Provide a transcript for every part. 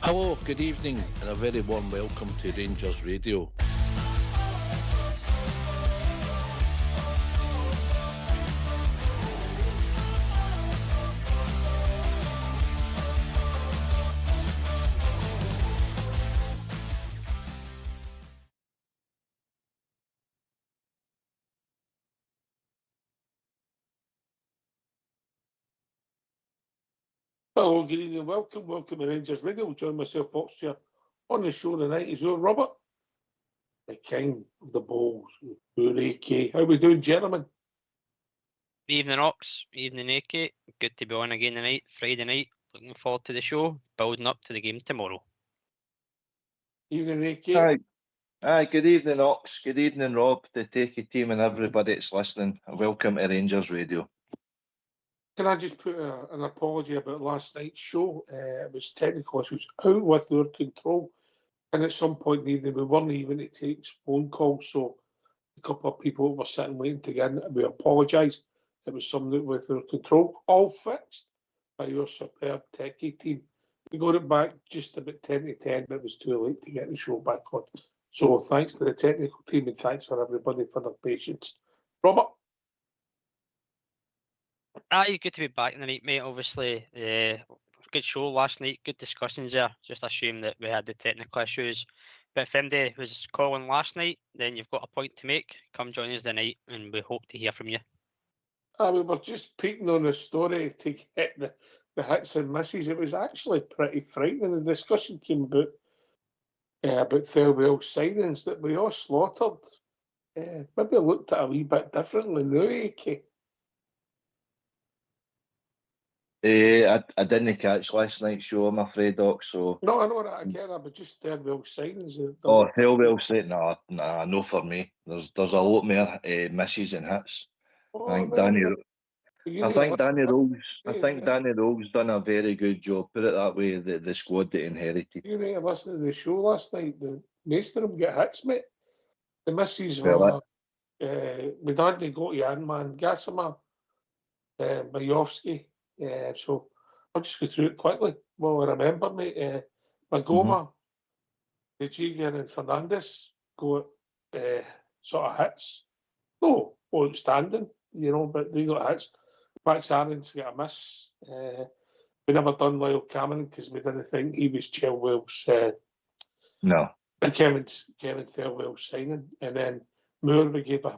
Hello, good evening, and a very warm welcome to Rangers Radio. Hello, good evening, welcome to Rangers Radio. We'll join myself, Foxshire, on the show tonight is your Robert, the king of the balls, AK. How we doing, gentlemen? Evening, Ox. Evening, AK. Good to be on again tonight, Friday night. Looking forward to the show, building up to the game tomorrow. Evening, AK. Aye, good evening, Ox. Good evening, Rob, the Takey team, and everybody that's listening. Welcome to Rangers Radio. Can I just put an apology about last night's show? It was technical issues out with our control, and at some point in the evening we weren't even to take phone calls, so a couple of people were sitting waiting to get in. We apologise. It was something with our control, all fixed by your superb techie team. We got it back just about 10 to 10, but it was too late to get the show back on. So thanks to the technical team and thanks for everybody for their patience. Robert? Aye, good to be back tonight, mate. Obviously, good show last night, good discussions there. Just a shame that we had the technical issues. But if MD was calling last night, then you've got a point to make. Come join us tonight, and we hope to hear from you. We were just peeking on the story to get the hits and misses. It was actually pretty frightening. The discussion came about Thelwell signings that we all slaughtered. Maybe looked at a wee bit differently now, AK. I didn't catch last night's show, I'm afraid, Doc. So No, I know that again, but just Thelwell signings. Thelwell said, nah, no for me. There's a lot more misses and hits. I think Danny Rowe's done a very good job. Put it that way, the squad that inherited. You need to listen to the show last night. Most of them get hits, mate. The misses were we hadn't got Janman, Gassama, Majowski. So I'll just go through it quickly. Well, I remember, mate, Magoma, Dejigan and Fernandez got sort of hits. No, outstanding, but they got hits. Max Aarons got a miss. We never done Lyle Cameron because we didn't think he was Chilwell's. No. Kevin Thelwell's signing. And then Moore, we gave a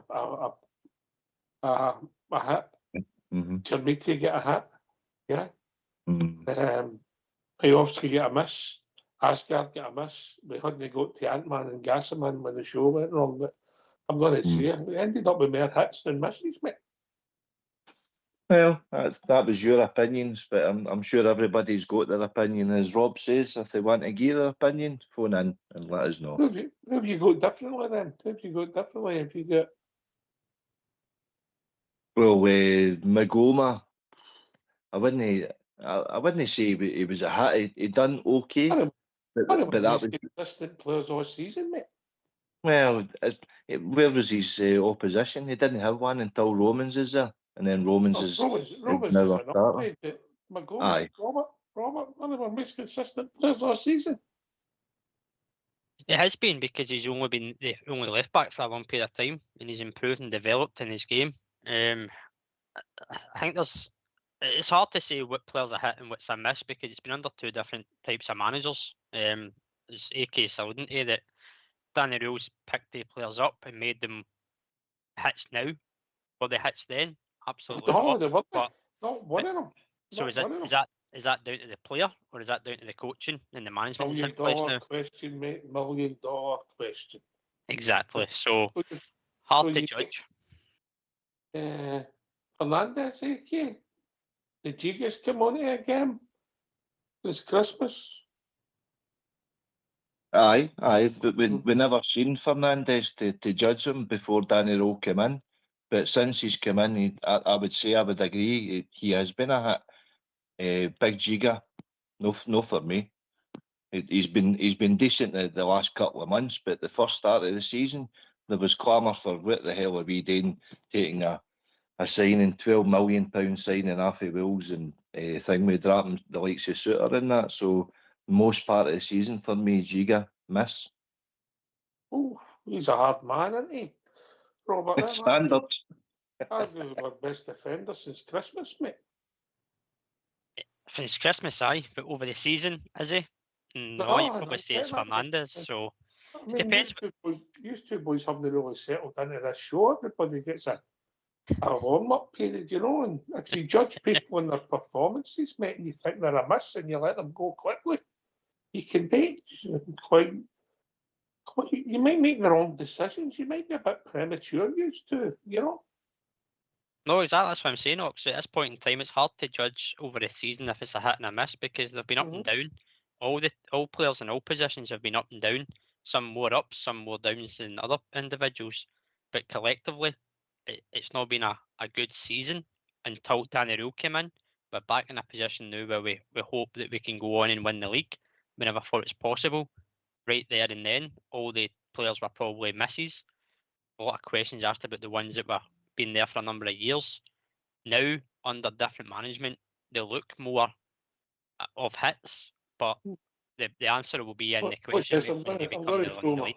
hit. Chermiti get a hit. Yeah. Majowski get a miss. Asgard get a miss. We hadn't got to Ant-Man and Gasserman when the show went wrong, but I'm going to say we ended up with more hits than misses, mate. Well, that was your opinions, but I'm sure everybody's got their opinion. As Rob says, if they want to give their opinion, phone in and let us know. Who have you got differently then? Who have you got differently? Have you got... Well, Magoma, I wouldn't say he was a hit. He done okay. But that was consistent players all season, mate. Well, where was his opposition? He didn't have one until Romans is there, and then Romans is now a starter. Magoma, Robert, one of our most consistent players all season. It has been because he's only been the only left back for a long period of time, and he's improved and developed in his game. I think it's hard to say what players are hit and what's a miss because it's been under two different types of managers. As AK alluding to that, Danny Rose picked the players up and made them hits now, but the hits then absolutely not. They weren't, but not one of them. So is that down to the player or is that down to the coaching and the management that's in place now? Question, mate. $1 million question. Exactly. So hard to judge. Fernandez, AK. Did Gigas come on here again? This Christmas? Aye. But we never seen Fernandez to judge him before Danny Rowe came in. But since he's come in, I would agree, he has been a hit. Big Giga, no for me. He's been decent the last couple of months, but the first start of the season, there was clamour for what the hell are we doing, taking a signing, £12 million signing off of Wolves and thing we dropping the likes of Suter in that. So most part of the season for me, Giga, miss. Oh, he's a hard man, isn't he? Robert, Standards. arguably our best defender since Christmas, mate. Since Christmas, aye, but over the season, is he? No, No, you'd I probably don't say get it's that, mate. Fernandez. So I it mean, depends. you two boys haven't really settled into this show. Everybody gets a warm-up period, you know, and if you judge people on their performances, mate, and you think they're a miss and you let them go quickly, you can be quite you might make the wrong decisions. You might be a bit premature, used to, you know. No, exactly. That's what I'm saying, Ox. At this point in time, it's hard to judge over the season if it's a hit and a miss because they've been up and down. All players in all positions have been up and down. Some more ups, some more downs than other individuals. But collectively, it's not been a good season until Danny Rule came in. We're back in a position now where we hope that we can go on and win the league. We never thought it's possible. Right there and then, all the players were probably misses. A lot of questions asked about the ones that were been there for a number of years. Now, under different management, they look more of hits, but the answer will be in the question Yes, I'm when they going become to the throw my league.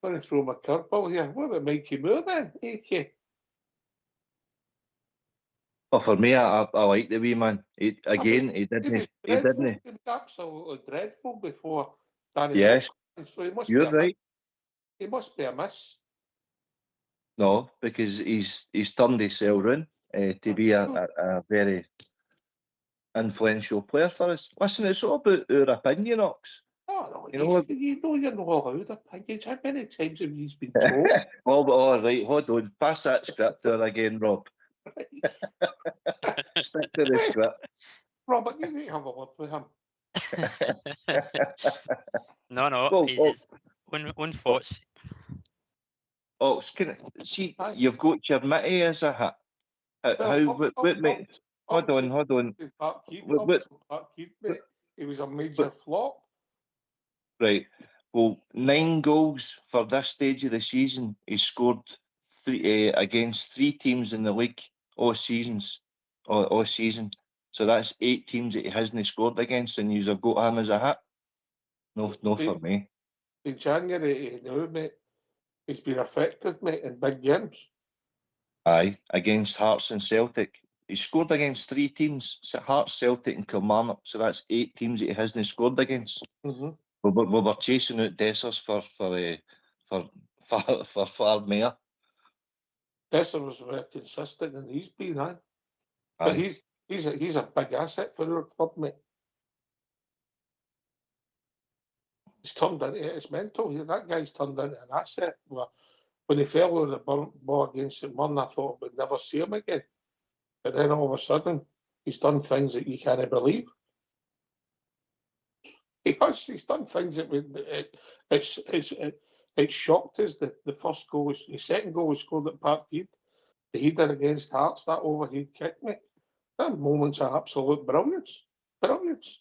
going to throw my curveball here. What about Mikey Moore then? AK. Well, for me, I like the wee man. He didn't. He was absolutely dreadful before Danny. Yes, Rule, so he must be you're a right. He must be a miss. No, because he's turned himself around to be a very influential player for us. Listen, it's all about our opinion, Ox. Oh, no, You know, you're not allowed opinions. How many times have you been told? all right, hold on. Pass that script to her again, Rob. Stick to the script. Robert, you need to have a word with him. No, Well, he's his own thoughts. Ox, see, you've got your Mitty as a hit. Hold on. He was a major flop. Right. Well, 9 goals for this stage of the season. He scored against 3 teams in the league all season. So that's 8 teams that he hasn't scored against, and you've got him as a hit. No for me. In January, mate, he's been effective, mate, in big games. Aye, against Hearts and Celtic. He scored against 3 teams: Hearts, Celtic, and Kilmarnock. So that's 8 teams that he hasn't scored against. Mm-hmm. We were chasing out Dessers for far more. Dessers was very consistent, and he's been, but he's a big asset for our club, mate. He's turned into it's mental. That guy's turned into an asset. When he fell on the ball against St Mirren, I thought we'd never see him again. But then all of a sudden, he's done things that you can't believe. He's done things that it shocked us. The first goal was the second goal was scored at Parkhead. The header against Hearts, that overhead kick, mate. That moments of absolute brilliance. Brilliance.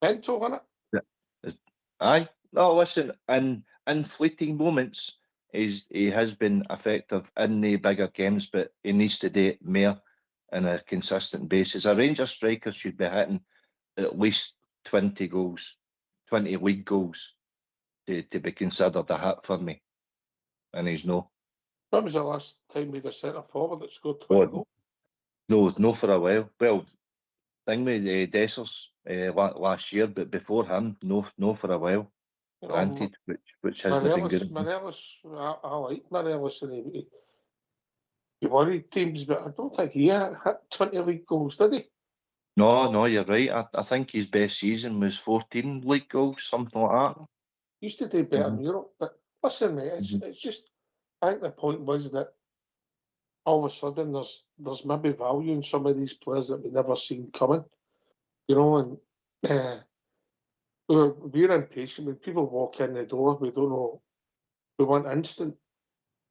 Mental, isn't it? Aye. No, listen, in fleeting moments, he has been effective in the bigger games, but he needs to do it more on a consistent basis. A Rangers striker should be hitting at least 20 goals, 20 league goals to be considered a hit for me. And he's no. When was the last time we had a centre forward that scored 20 goals? No, for a while. Well, thing with Dessers last year, but before him, no for a while. You know, Granted, which hasn't been good. Morelos, I like Morelos, and he worried teams, but I don't think he hit 20 league goals, did he? No, you're right. I think his best season was 14 league goals, something like that. He used to do better in Europe, but listen, mate, it's just, I think the point was that all of a sudden there's maybe value in some of these players that we never seen coming, you know, and we're impatient. When people walk in the door, we don't know, we want instant.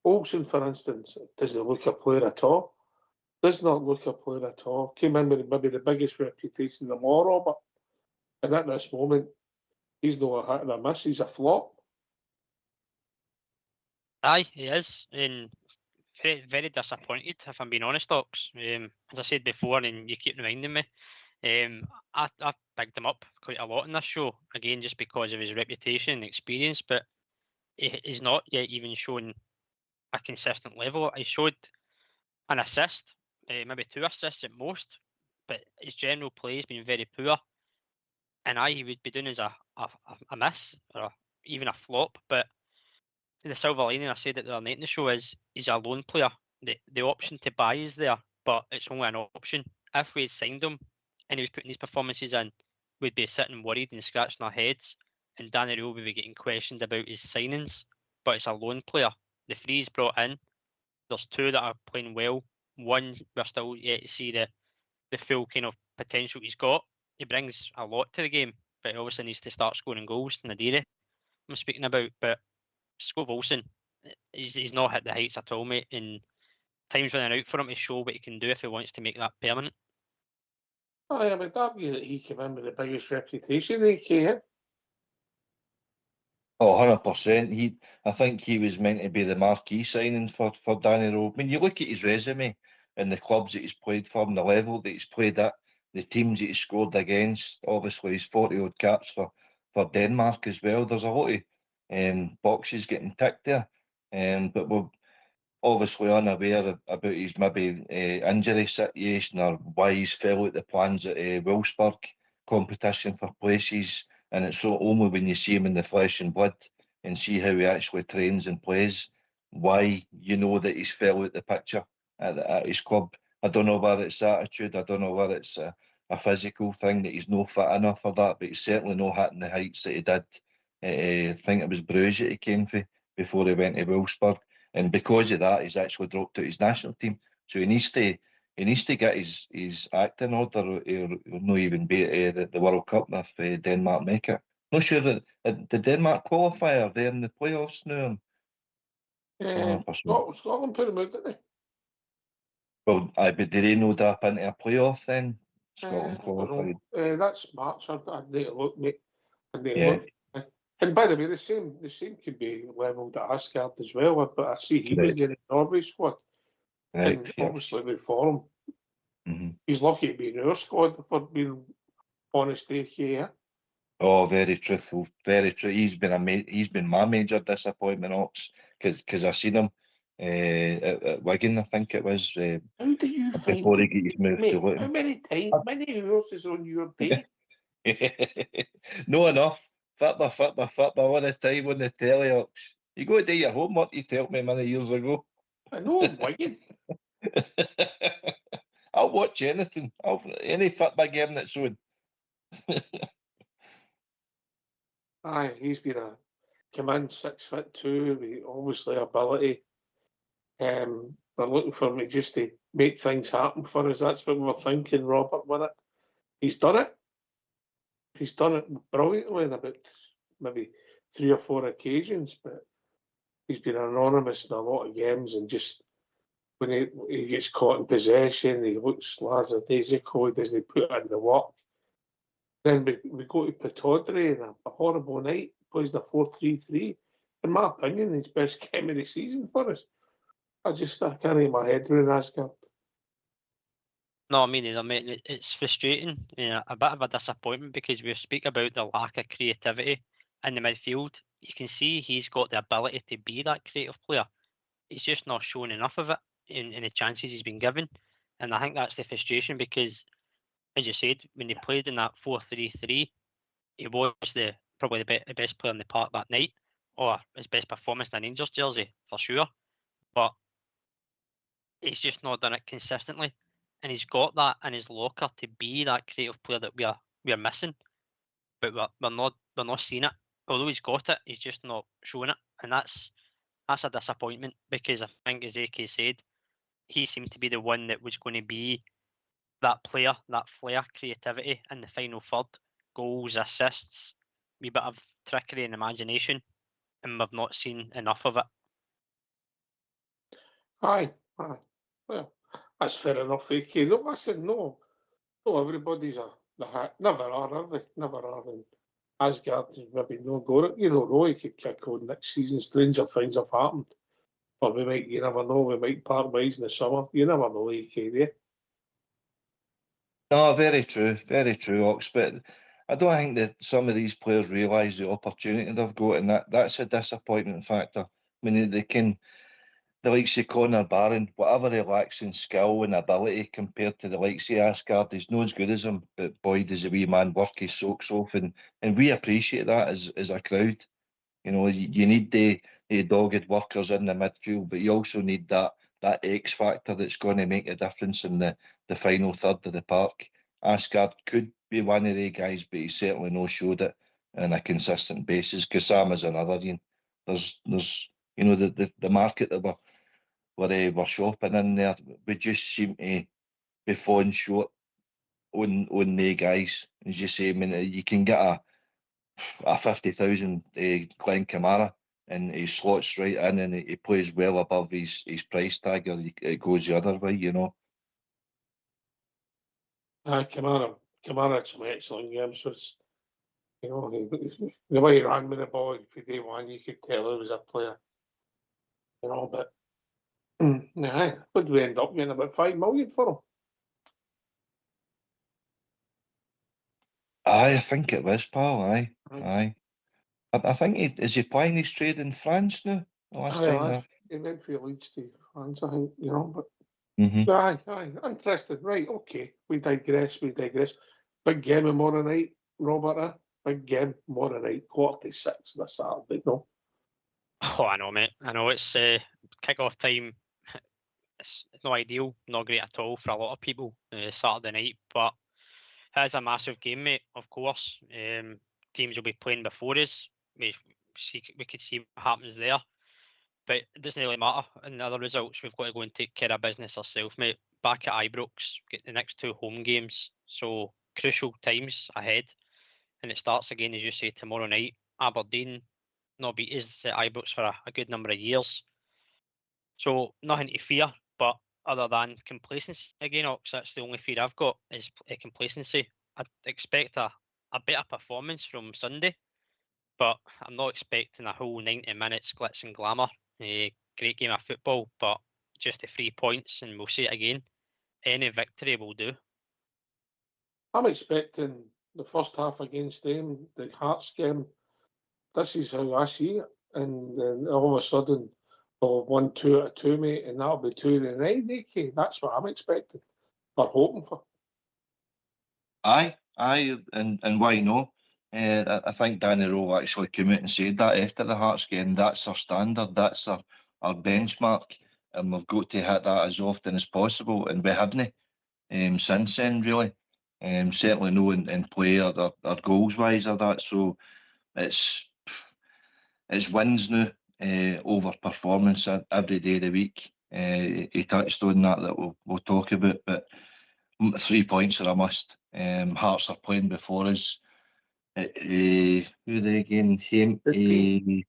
Olsen, for instance, doesn't look a player at all. Does not look a player at all. Came in with maybe the biggest reputation in the war, Robert. And at this moment, he's not a hit and a miss. He's a flop. Aye, he is. And very, very disappointed, if I'm being honest, Ox. As I said before, and you keep reminding me, I picked him up quite a lot in this show, again, just because of his reputation and experience, but he's not yet even shown a consistent level. He showed an assist, maybe 2 assists at most, but his general play has been very poor. And he would be doing as a miss or even a flop, but the silver lining, I said it the other night in the show, is he's a loan player. The option to buy is there, but it's only an option. If we had signed him and he was putting these performances in, we'd be sitting worried and scratching our heads, and Danny Rule would be getting questioned about his signings. But it's a loan player. The 3 he's brought in, there's 2 that are playing well. One, we're still yet to see the full kind of potential he's got. He brings a lot to the game, but he obviously needs to start scoring goals. Nadiri, I'm speaking about, but Scott Wilson, he's not hit the heights at all, mate. And time's running out for him to show what he can do if he wants to make that permanent. I would argue that he came in with the biggest reputation in AK. Oh, 100%. I think he was meant to be the marquee signing for Danny Rowe. I mean, you look at his resume and the clubs that he's played for and the level that he's played at, the teams that he's scored against. Obviously, he's 40-odd caps for Denmark as well. There's a lot of boxes getting ticked there. But we're obviously unaware about his maybe injury situation or why he's fell at the plans at Wolfsburg competition for places. And it's so only when you see him in the flesh and blood and see how he actually trains and plays, why you know that he's fell out the picture at his club. I don't know whether it's attitude, I don't know whether it's a physical thing that he's no fit enough for that, but he's certainly not hitting the heights that he did. I think it was Bruges that he came for before he went to Wolfsburg. And because of that, he's actually dropped out his national team. So he needs to get his act in order, or he'll not even be at the World Cup if Denmark make it. Not sure that the Denmark qualifier there in the playoffs now. Scotland put him out, didn't they? Well, but did they no drop into a playoff then? Scotland qualified. That's March. I'd need to look, mate. I'd need to Yeah. look. And by the way, the same could be levelled at Asgard as well. But I see he was Correct. getting Norway squad, Right. and Yeah. obviously good for him. Mm-hmm. He's lucky to be in our squad for being honest, AK. Oh, very truthful, very true. He's been my major disappointment, Ox, because I seen him at Wigan, I think it was, How do you find before he got his move mate? to How Luton. many hours is on your day? No enough. Football all the time on the telly, Ox. You go to do your homework, you told me many years ago. I know Wigan. I'll watch anything. Any football game that's on. Aye, he's been a come in 6'2", with obviously ability. We're looking for me just to make things happen for us. That's what we're thinking, Robert, with it. He's done it. He's done it brilliantly on about maybe 3 or 4 occasions, but he's been anonymous in a lot of games, and just when he gets caught in possession, he looks lackadaisical, he doesn't put in the work. Then we go to Pataudry and a horrible night, plays the 4-3-3. In my opinion, his best game of the season for us. I can't get my head around Asgard. No, I mean, it's frustrating, a bit of a disappointment, because we speak about the lack of creativity in the midfield. You can see he's got the ability to be that creative player. He's just not shown enough of it in the chances he's been given. And I think that's the frustration, because, as you said, when he played in that 4-3-3, he was probably the best player in the park that night, or his best performance in a Rangers jersey, for sure. But he's just not done it consistently. And he's got that in his locker to be that creative player that we're missing, but we're not seeing it. Although he's got it, he's just not showing it, and that's a disappointment, because I think, as AK said, he seemed to be the one that was going to be that player, that flair, creativity in the final third, goals, assists, a bit of trickery and imagination, and we've not seen enough of it. Aye. Well, that's fair enough, AK. No, listen, no, everybody's the hat. Never are they? Never are. And Asgard is maybe no go. You don't know, he could kick on next season. Stranger things have happened. Or we might, you never know, we might part ways in the summer. You never know, AK, there. No, very true, Ox. But I don't think that some of these players realise the opportunity they've got, and that's a disappointment factor. I mean, they can, the likes of Connor Barron, whatever he lacks in skill and ability compared to the likes of Asgard, he's not as good as him. But boy, does the wee man work his socks off, and we appreciate that as a crowd. You know, you need the dogged workers in the midfield, but you also need that X factor that's going to make a difference in the final third of the park. Asgard could be one of the guys, but he certainly no showed it on a consistent basis. Sam is another. You know, there's you know the market that we're shopping in there. We just seem to be falling short on the guys. As you say, I mean, you can get a 50,000 Glenn Kamara, and he slots right in, and he plays well above his price tag, or it goes the other way, you know. Kamara had some excellent games. So it's, you know, the way he ran with the ball for day one, you could tell he was a player. You know, but nah, would we end up getting about 5 million for him? Aye, I think it was, pal. Aye. I think is he playing his trade in France now? The last time. He went for Leeds to France, I think, you know, but Mm-hmm. Aye, interesting. Right, okay. We digress. Big game tomorrow night, Robert. Big game tomorrow night, 4:46 this Saturday, no? Oh, I know, mate. I know it's kick-off time. It's not ideal, not great at all for a lot of people Saturday night, but it is a massive game, mate, of course. Teams will be playing before us. We could see what happens there. But it doesn't really matter. In the other results, we've got to go and take care of business ourselves, mate. Back at Ibrox, get the next 2 home games. So crucial times ahead. And it starts again, as you say, tomorrow night. Aberdeen not beat us at Ibrox for a good number of years. So nothing to fear, but other than complacency again, Ox, that's the only fear I've got is complacency. I'd expect a better performance from Sunday, but I'm not expecting a whole 90 minutes glitz and glamour. Great game of football, but just the 3 points, and we'll see it again. Any victory will do. I'm expecting the first half against them, the Hearts game. This is how I see it. And then all of a sudden, we'll have 1-2 out of 2, mate, and that'll be 2 in the night, AK. That's what I'm expecting. Or hoping for. Aye, and why no? I think Danny Rowe actually came out and said that after the Hearts game, that's our standard, that's our benchmark, and we've got to hit that as often as possible, and we haven't since then, really. Certainly no in play or goals wise or that. So it's wins now over performance every day of the week. He touched on that we'll talk about, but 3 points are a must. Hearts are playing before us. Who are they again? Dundee.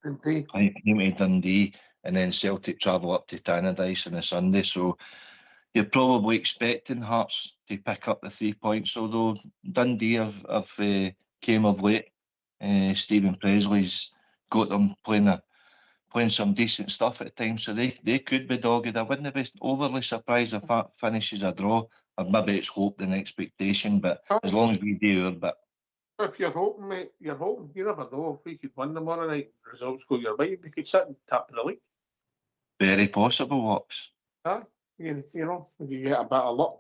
Dundee, and then Celtic travel up to Tannadice on a Sunday. So you're probably expecting Hearts to pick up the 3 points, although Dundee have came of late. Stephen Presley's got them playing some decent stuff at times, so they could be dogged. I wouldn't be overly surprised if that finishes a draw, or maybe it's hope and expectation, but as long as we do our bit. If you're hoping, mate, you're hoping. You never know. If we could win tomorrow night, results go your way, we could sit and top of the league. Very possible, Ox. You know, if you get a bit of luck.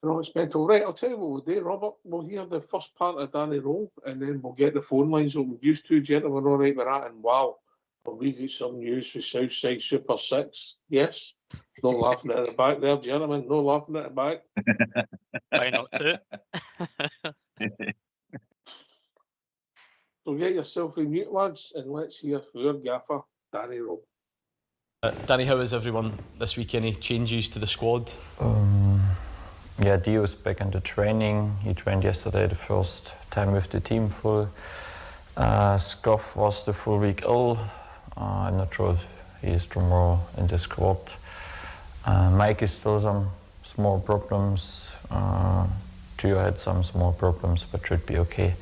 You know, it's mental. Right, I'll tell you what we'll do, Robert. We'll hear the first part of Danny Rowe, and then we'll get the phone lines open. You 2 gentlemen all right with that, and wow, will we get some news for Southside Super 6? Yes? No laughing at the back there, gentlemen. No laughing at the back. Why not to? So get yourself in mute, lads, and let's hear from our gaffer, Danny Rowe. Danny, how is everyone this week? Any changes to the squad? Yeah, Dio's back into training. He trained yesterday the first time with the team full. Scoff was the full week ill. I'm not sure if he is tomorrow in the squad. Mike is still some small problems. Dio had some small problems, but should be okay.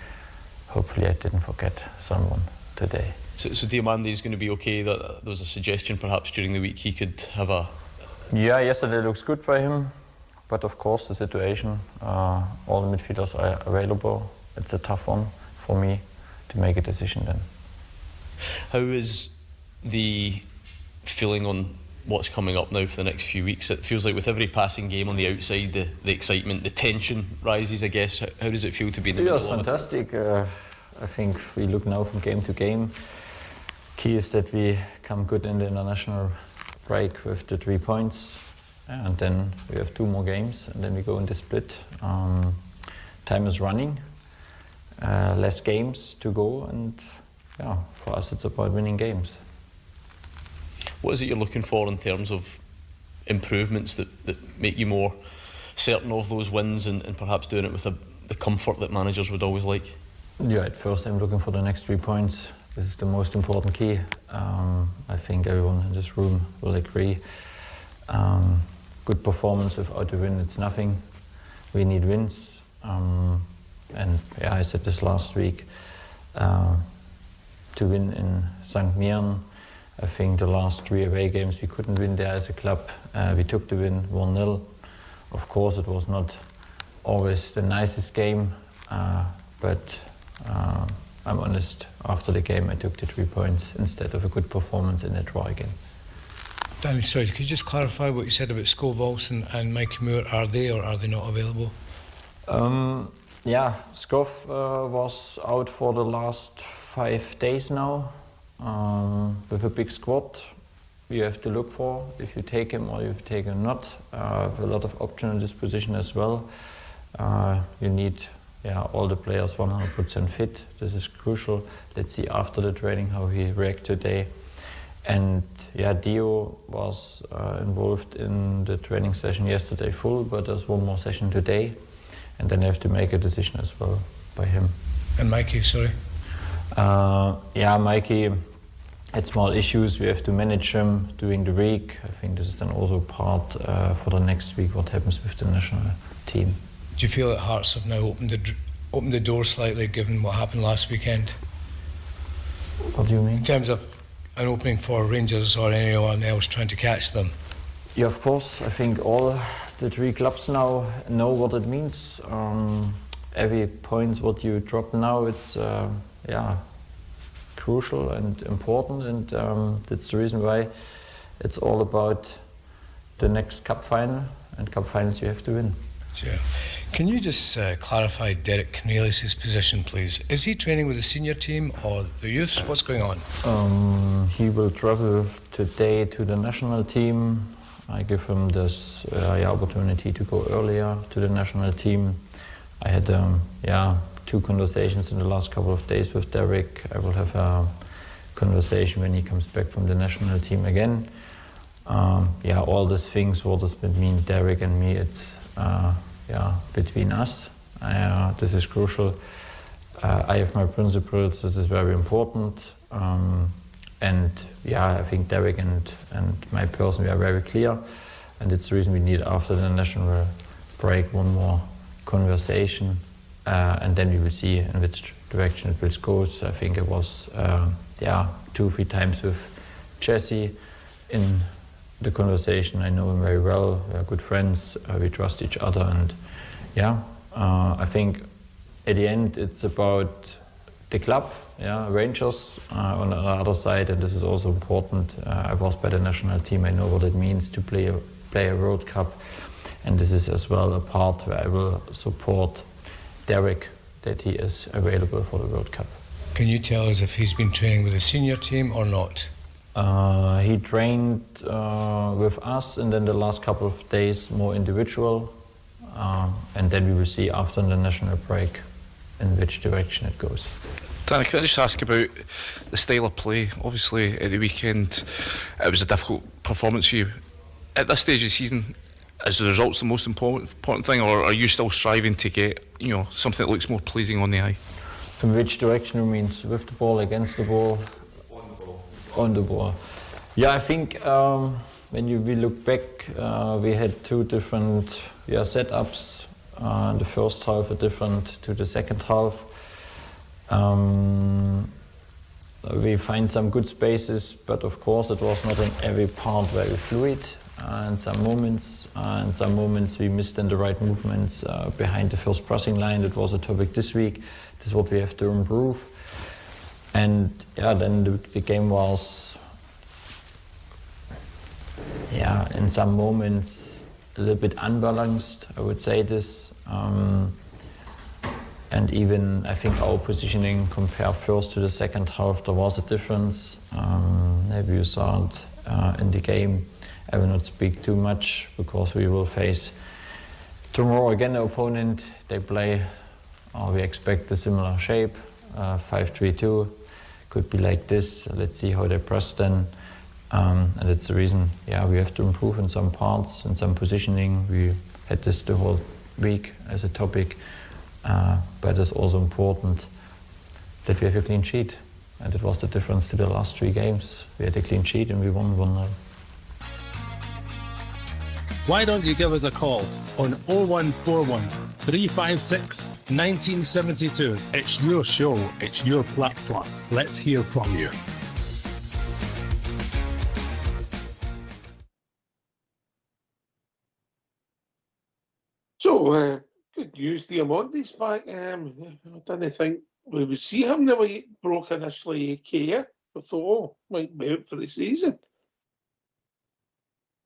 Hopefully I didn't forget someone today. So Diomande is going to be okay. That there was a suggestion perhaps during the week he could have a. Yeah, yesterday looks good by him, but of course the situation, all the midfielders are available. It's a tough one for me to make a decision then. How is the feeling on what's coming up now for the next few weeks? It feels like with every passing game on the outside, the excitement, the tension rises, I guess. How does it feel to be in the middle of it? It's fantastic. I think we look now from game to game. Key is that we come good in the international break with the 3 points, and then we have 2 more games, and then we go in the split. Time is running, less games to go, and yeah, for us it's about winning games. What is it you're looking for in terms of improvements that make you more certain of those wins and perhaps doing it with the comfort that managers would always like? Yeah, at first I'm looking for the next 3 points. This is the most important key. I think everyone in this room will agree. Good performance without a win, it's nothing. We need wins. And yeah, I said this last week, to win in St. Mirren, I think the last 3 away games we couldn't win there as a club. We took the win 1-0. Of course, it was not always the nicest game, but I'm honest, after the game I took the 3 points instead of a good performance in a draw again. Danny, sorry, could you just clarify what you said about Skov Olsen and Mikey Moore? Are they or are they not available? Yeah, Skov was out for the last 5 days now with a big squad. You have to look for if you take him or you take him not. A lot of options in this position as well. You need all the players 100% fit. This is crucial. Let's see after the training how he reacts today. And Dio was involved in the training session yesterday full, but there's 1 more session today. And then you have to make a decision as well by him. And Mikey, sorry? Mikey had small issues. We have to manage him during the week. I think this is then also part for the next week, what happens with the national team. Do you feel that Hearts have now opened the door slightly given what happened last weekend? What do you mean? In terms of an opening for Rangers or anyone else trying to catch them? Yeah, of course. I think all the 3 clubs now know what it means. Every point what you drop now, it's crucial and important, and that's the reason why it's all about the next cup final, and cup finals you have to win. Sure. Can you just clarify Derek Cornelius' position, please? Is he training with the senior team or the youths? What's going on? He will travel today to the national team. I give him this opportunity to go earlier to the national team. I had 2 conversations in the last couple of days with Derek. I will have a conversation when he comes back from the national team again. All these things, what does it mean, Derek and me, it's between us. This is crucial. I have my principles, this is very important. I think Derek and my person, we are very clear. And it's the reason we need, after the national break, 1 more conversation. And then we will see in which direction it will go. So I think it was 2-3 times with Jesse in the conversation. I know him very well, we are good friends, we trust each other, and I think at the end it's about the club, Rangers on the other side, and this is also important. I was by the national team, I know what it means to play a World Cup, and this is as well a part where I will support Derek, that he is available for the World Cup. Can you tell us if he's been training with the senior team or not? He trained with us, and then the last couple of days more individual, and then we will see after the national break in which direction it goes. Danny, can I just ask about the style of play? Obviously at the weekend it was a difficult performance for you. At this stage of the season, is the results the most important thing, or are you still striving to get something that looks more pleasing on the eye? In which direction it means? With the ball, against the ball? On the ball. Yeah, I think when we look back, we had 2 different setups. The first half are different to the second half. we find some good spaces, but of course it was not in every part very fluid. In some moments we missed in the right movements behind the first pressing line. That was a topic this week. This is what we have to improve. And yeah, then the game was, in some moments a little bit unbalanced, I would say this. And even I think our positioning compared first to the second half, there was a difference. Maybe you saw it in the game. I will not speak too much because we will face tomorrow again an opponent. They play, we expect a similar shape, 5-3-2. Could be like this. Let's see how they press then. And that's the reason, we have to improve in some parts, in some positioning. We had this the whole week as a topic. But it's also important that we have a clean sheet. And it was the difference to the last 3 games. We had a clean sheet and we won 1-0. Why don't you give us a call on 0141 356 1972? It's your show, it's your platform. Let's hear from you. So, good news, Diamonte's back. I didn't think we would see him the way he broke initially AK. I thought, might be out for the season.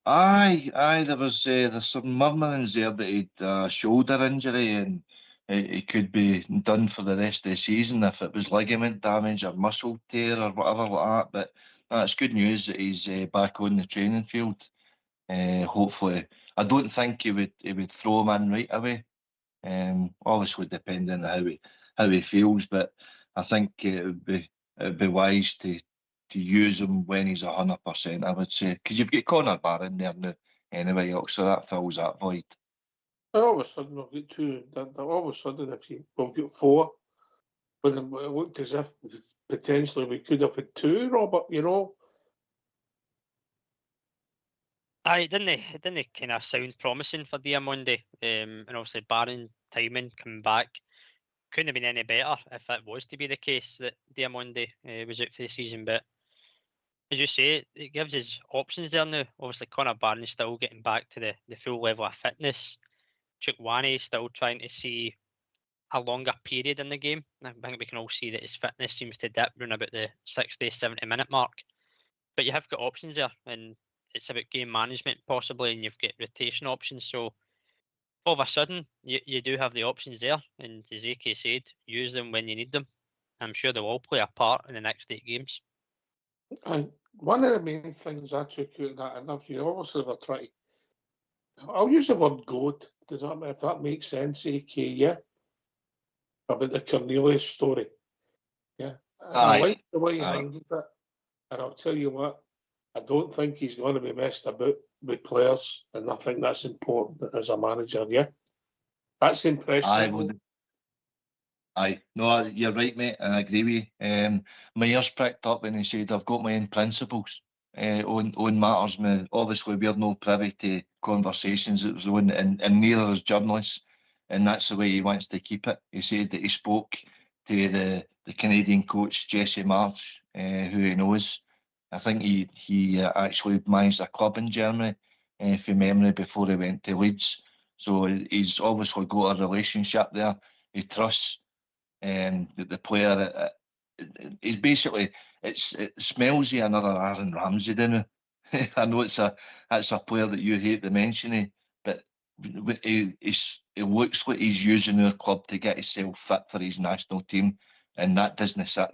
Aye, there's some murmurings there that he'd a shoulder injury and it could be done for the rest of the season if it was ligament damage or muscle tear or whatever like that. But it's good news that he's back on the training field. Hopefully, I don't think he would throw him in right away. Obviously depending on how he feels, but I think it would be wise to use him when he's 100%. I would say because you've got Connor Barron there now anyway, so that fills that void. All of a sudden we've got 2. All of a sudden, we've got 4, but it looked as if potentially we could have had 2. Robert, It didn't kind of sound promising for Diamonde, and obviously Barron timing coming back couldn't have been any better if it was to be the case that Diamonde was out for the season. But as you say, it gives us options there now. Obviously, Connor Barron is still getting back to the full level of fitness. Chukwueze is still trying to see a longer period in the game. I think we can all see that his fitness seems to dip around about the 60, 70-minute mark. But you have got options there, and it's about game management possibly, and you've got rotation options. So all of a sudden, you do have the options there, and as AK said, use them when you need them. I'm sure they'll all play a part in the next 8 games. And one of the main things I took out of that interview, obviously we're trying, I'll use the word goat, if that makes sense, AK, about the Cornelius story. I like the way he handled it, and I'll tell you what, I don't think he's going to be messed about with players, and I think that's important as a manager, That's the impression. No, you're right, mate, and I agree with you. My ears pricked up when he said, I've got my own principles on matters. Obviously, we're not privy to conversations that was on, and neither as journalists, and that's the way he wants to keep it. He said that he spoke to the Canadian coach, Jesse Marsh, who he knows. I think he actually managed a club in Germany, from memory, before he went to Leeds. So he's obviously got a relationship there. He trusts the player. He's basically, it smells of another Aaron Ramsey, doesn't it? I know that's a player that you hate to mention, but he looks like he's using our club to get himself fit for his national team, and that doesn't sit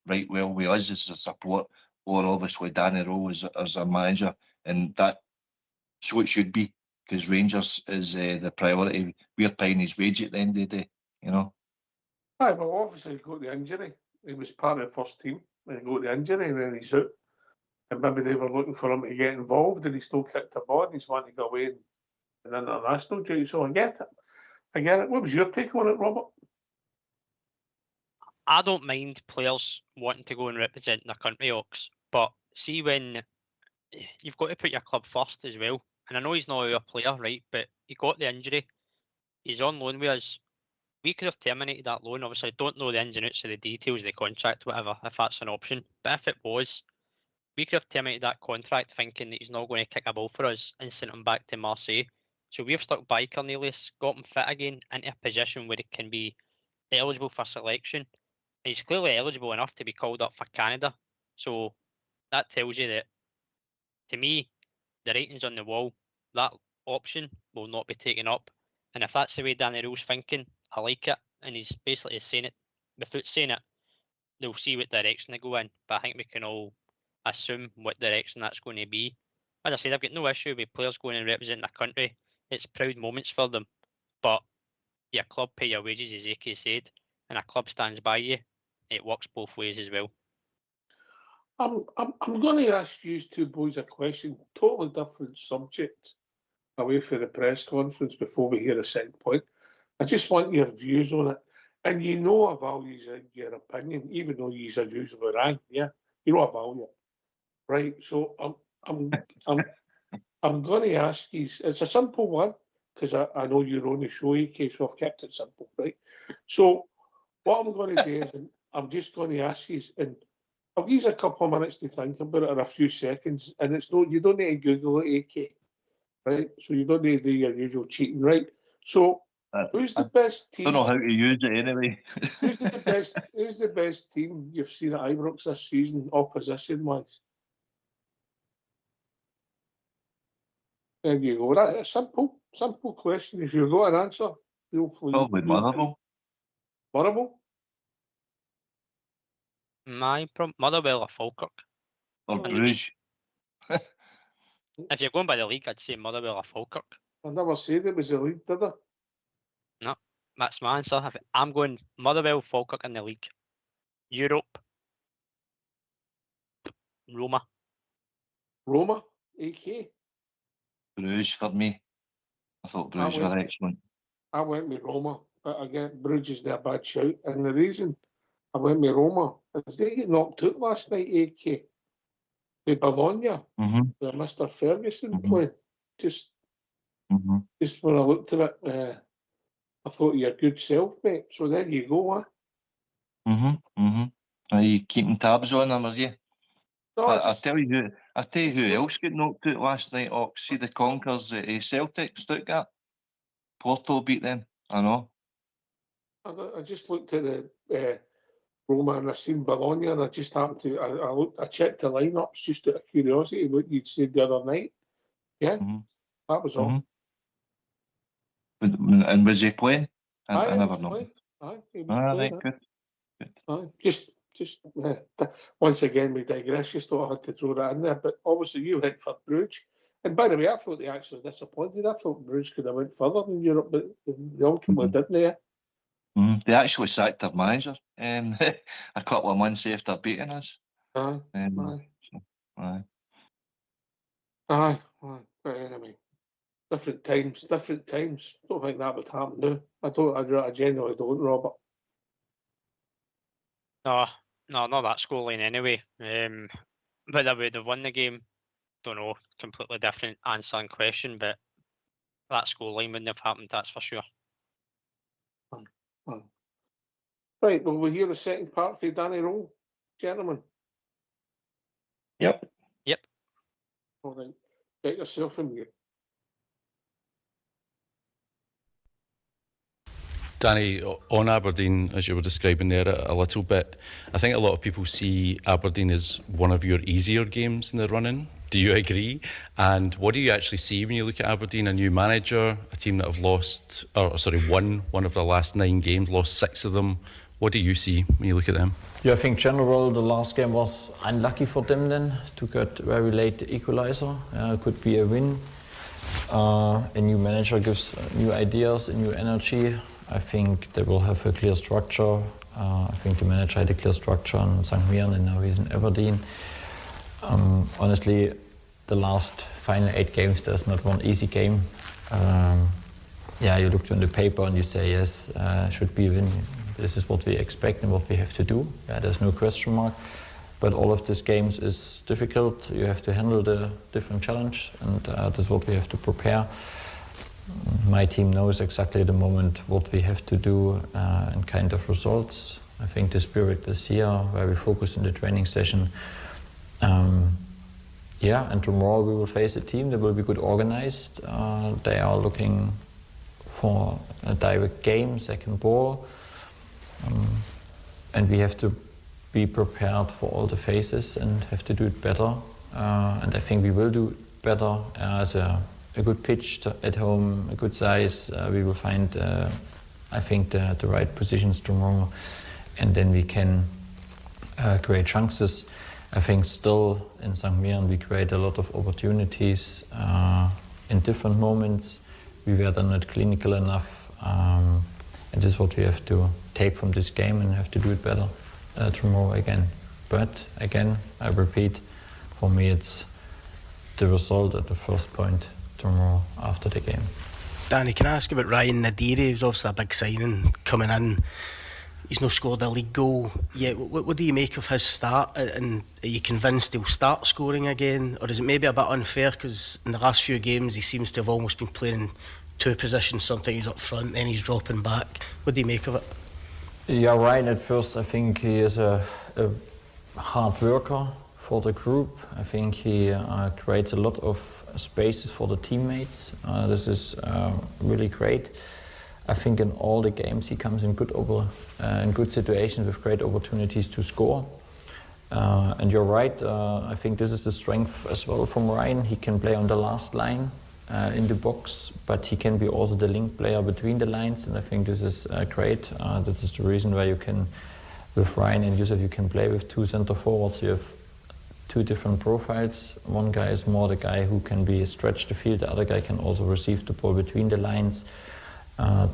right well with us as a support, or obviously Danny Rowe as a manager, and that so it should be, because Rangers is the priority. We're paying his wage at the end of the day, Aye, well, obviously he got the injury. He was part of the first team, and he got the injury, and then he's out. And maybe they were looking for him to get involved, and he still kicked the ball, and he's wanting to go away in international duty. So I get it. What was your take on it, Robert? I don't mind players wanting to go and represent their country, Ox, but see, when you've got to put your club first as well. And I know he's not our player, right? But he got the injury. He's on loan with us. we could have terminated that loan. Obviously, I don't know the ins and outs of the details of the contract, whatever, if that's an option. But if it was, we could have terminated that contract thinking that he's not going to kick a ball for us and sent him back to Marseille. So we've stuck by Cornelius, got him fit again into a position where he can be eligible for selection. He's clearly eligible enough to be called up for Canada. So that tells you that, to me, the writing's on the wall. That option will not be taken up. And if that's the way Danny Rose thinking, I like it. And he's basically saying it, without saying it, they'll see what direction they go in. But I think we can all assume what direction that's going to be. As I said, I've got no issue with players going and representing their country. It's proud moments for them. But your club pay your wages, as AK said, and a club stands by you. It works both ways as well. I'm going to ask you two boys a question, totally different subject, away from the press conference before we hear a second point. I just want your views on it. And you know I value your opinion, even though you are usually right, yeah? You know I value it. Right, so I'm going to ask you, it's a simple one, because I know you're on the show, AK, so I've kept it simple, right? So what I'm going to do is I'm just going to ask you, and I'll give you a couple of minutes to think about it, or a few seconds, and it's no, you don't need to Google it, AK, right? So you don't need to do your usual cheating, right? So who's the best team? I don't know how to use it anyway. Who's the best team you've seen at Ibrox this season, opposition-wise? There you go. That's a simple question. If you've got an answer, feel free. Probably Motherwell. Motherwell? Motherwell or Falkirk. Or Bruges. If you're going by the league, I'd say Motherwell or Falkirk. I never said it was the league, did I? No, that's my answer. I'm going Motherwell, Falkirk in the league. Europe, Roma. Roma? AK? Bruges for me. I thought Bruges were excellent. I went with Roma, but again, Bruges is a bad shout. And the reason I went with Roma is they get knocked out last night, AK. With Bologna, with Mr. Ferguson playing. Just when I looked at it, I thought you're a good self, mate. So there you go, Are you keeping tabs on them, are you? No, I'll tell you who else got knocked out last night, Ox. See the Conkers at Celtic, Stuttgart. Porto beat them, I know. I just looked at the Roma and I seen Bologna and I just happened to, I checked the lineups just out of curiosity, what you'd said the other night. Yeah, that was all. And was he playing? I never know. He was playing. Good. Just once again, we digress. Just thought I had to throw that in there. But obviously, you went for Bruges. And by the way, I thought they actually disappointed. I thought Bruges could have went further in Europe, but they ultimately didn't. They actually sacked their manager a couple of months after beating us. Aye. But anyway, different times. Don't think that would happen now. I genuinely don't, Robert. No, not that scoreline anyway. But they would have won the game. Don't know, completely different answer and question, but that scoreline wouldn't have happened, that's for sure. Right, well, we'll hear the second part for Danny Rowe, gentlemen. Yep. All right, get yourself in mute. Danny, on Aberdeen, as you were describing there a little bit, I think a lot of people see Aberdeen as one of your easier games in the run-in. Do you agree? And what do you actually see when you look at Aberdeen? A new manager, a team that have won one of the last 9 games, lost 6 of them. What do you see when you look at them? Yeah, I think general the last game was unlucky for them then to get very late equalizer. Could be a win. A new manager gives new ideas, a new energy. I think they will have a clear structure. I think the manager had a clear structure in St. Mirren and now he's in Aberdeen. Honestly, the last final 8 games, there's not one easy game. You looked on the paper and you say, yes, should be a win. This is what we expect and what we have to do. There's no question mark. But all of these games is difficult. You have to handle the different challenge and that's what we have to prepare. My team knows exactly at the moment what we have to do and kind of results. I think the spirit is here, where we focus in the training session. And tomorrow we will face a team that will be good organized. They are looking for a direct game, second ball. And we have to be prepared for all the phases and have to do it better. And I think we will do better as a good pitch at home, a good size. We will find, I think, the right positions tomorrow. And then we can create chances. I think still in St. Mirren we create a lot of opportunities in different moments. We were then not clinical enough. And this is what we have to take from this game and have to do it better tomorrow again. But again, I repeat, for me it's the result at the first point tomorrow after the game. Danny, can I ask about Ryan Nadiri? He was obviously a big signing coming in. He's not scored a league goal yet. What do you make of his start? And are you convinced he'll start scoring again? Or is it maybe a bit unfair because in the last few games he seems to have almost been playing in two positions, sometimes up front, then he's dropping back. What do you make of it? Yeah, Ryan at first I think he is a hard worker for the group. I think he creates a lot of spaces for the teammates. This is really great. I think in all the games he comes in good situations with great opportunities to score. And you're right, I think this is the strength as well from Ryan. He can play on the last line in the box, but he can be also the link player between the lines, and I think this is great. This is the reason why you can, with Ryan and Yusuf, you can play with two centre forwards. You have two different profiles. One guy is more the guy who can be stretch the field, the other guy can also receive the ball between the lines.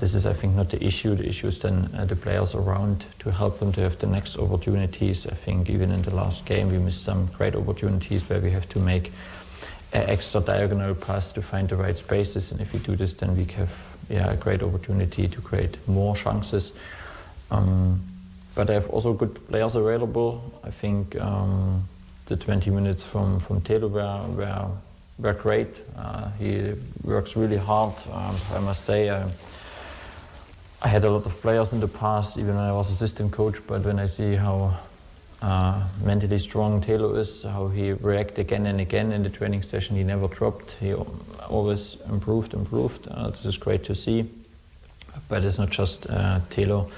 This is, I think, not the issue. The issue is then the players around to help them to have the next opportunities. I think even in the last game we missed some great opportunities where we have to make an extra diagonal pass to find the right spaces, and if we do this then we have a great opportunity to create more chances. But I have also good players available. I think the 20 minutes from Telo were great. He works really hard. I must say, I had a lot of players in the past, even when I was assistant coach, but when I see how mentally strong Telo is, how he reacted again and again in the training session, he never dropped. He always improved. This is great to see. But it's not just Telo.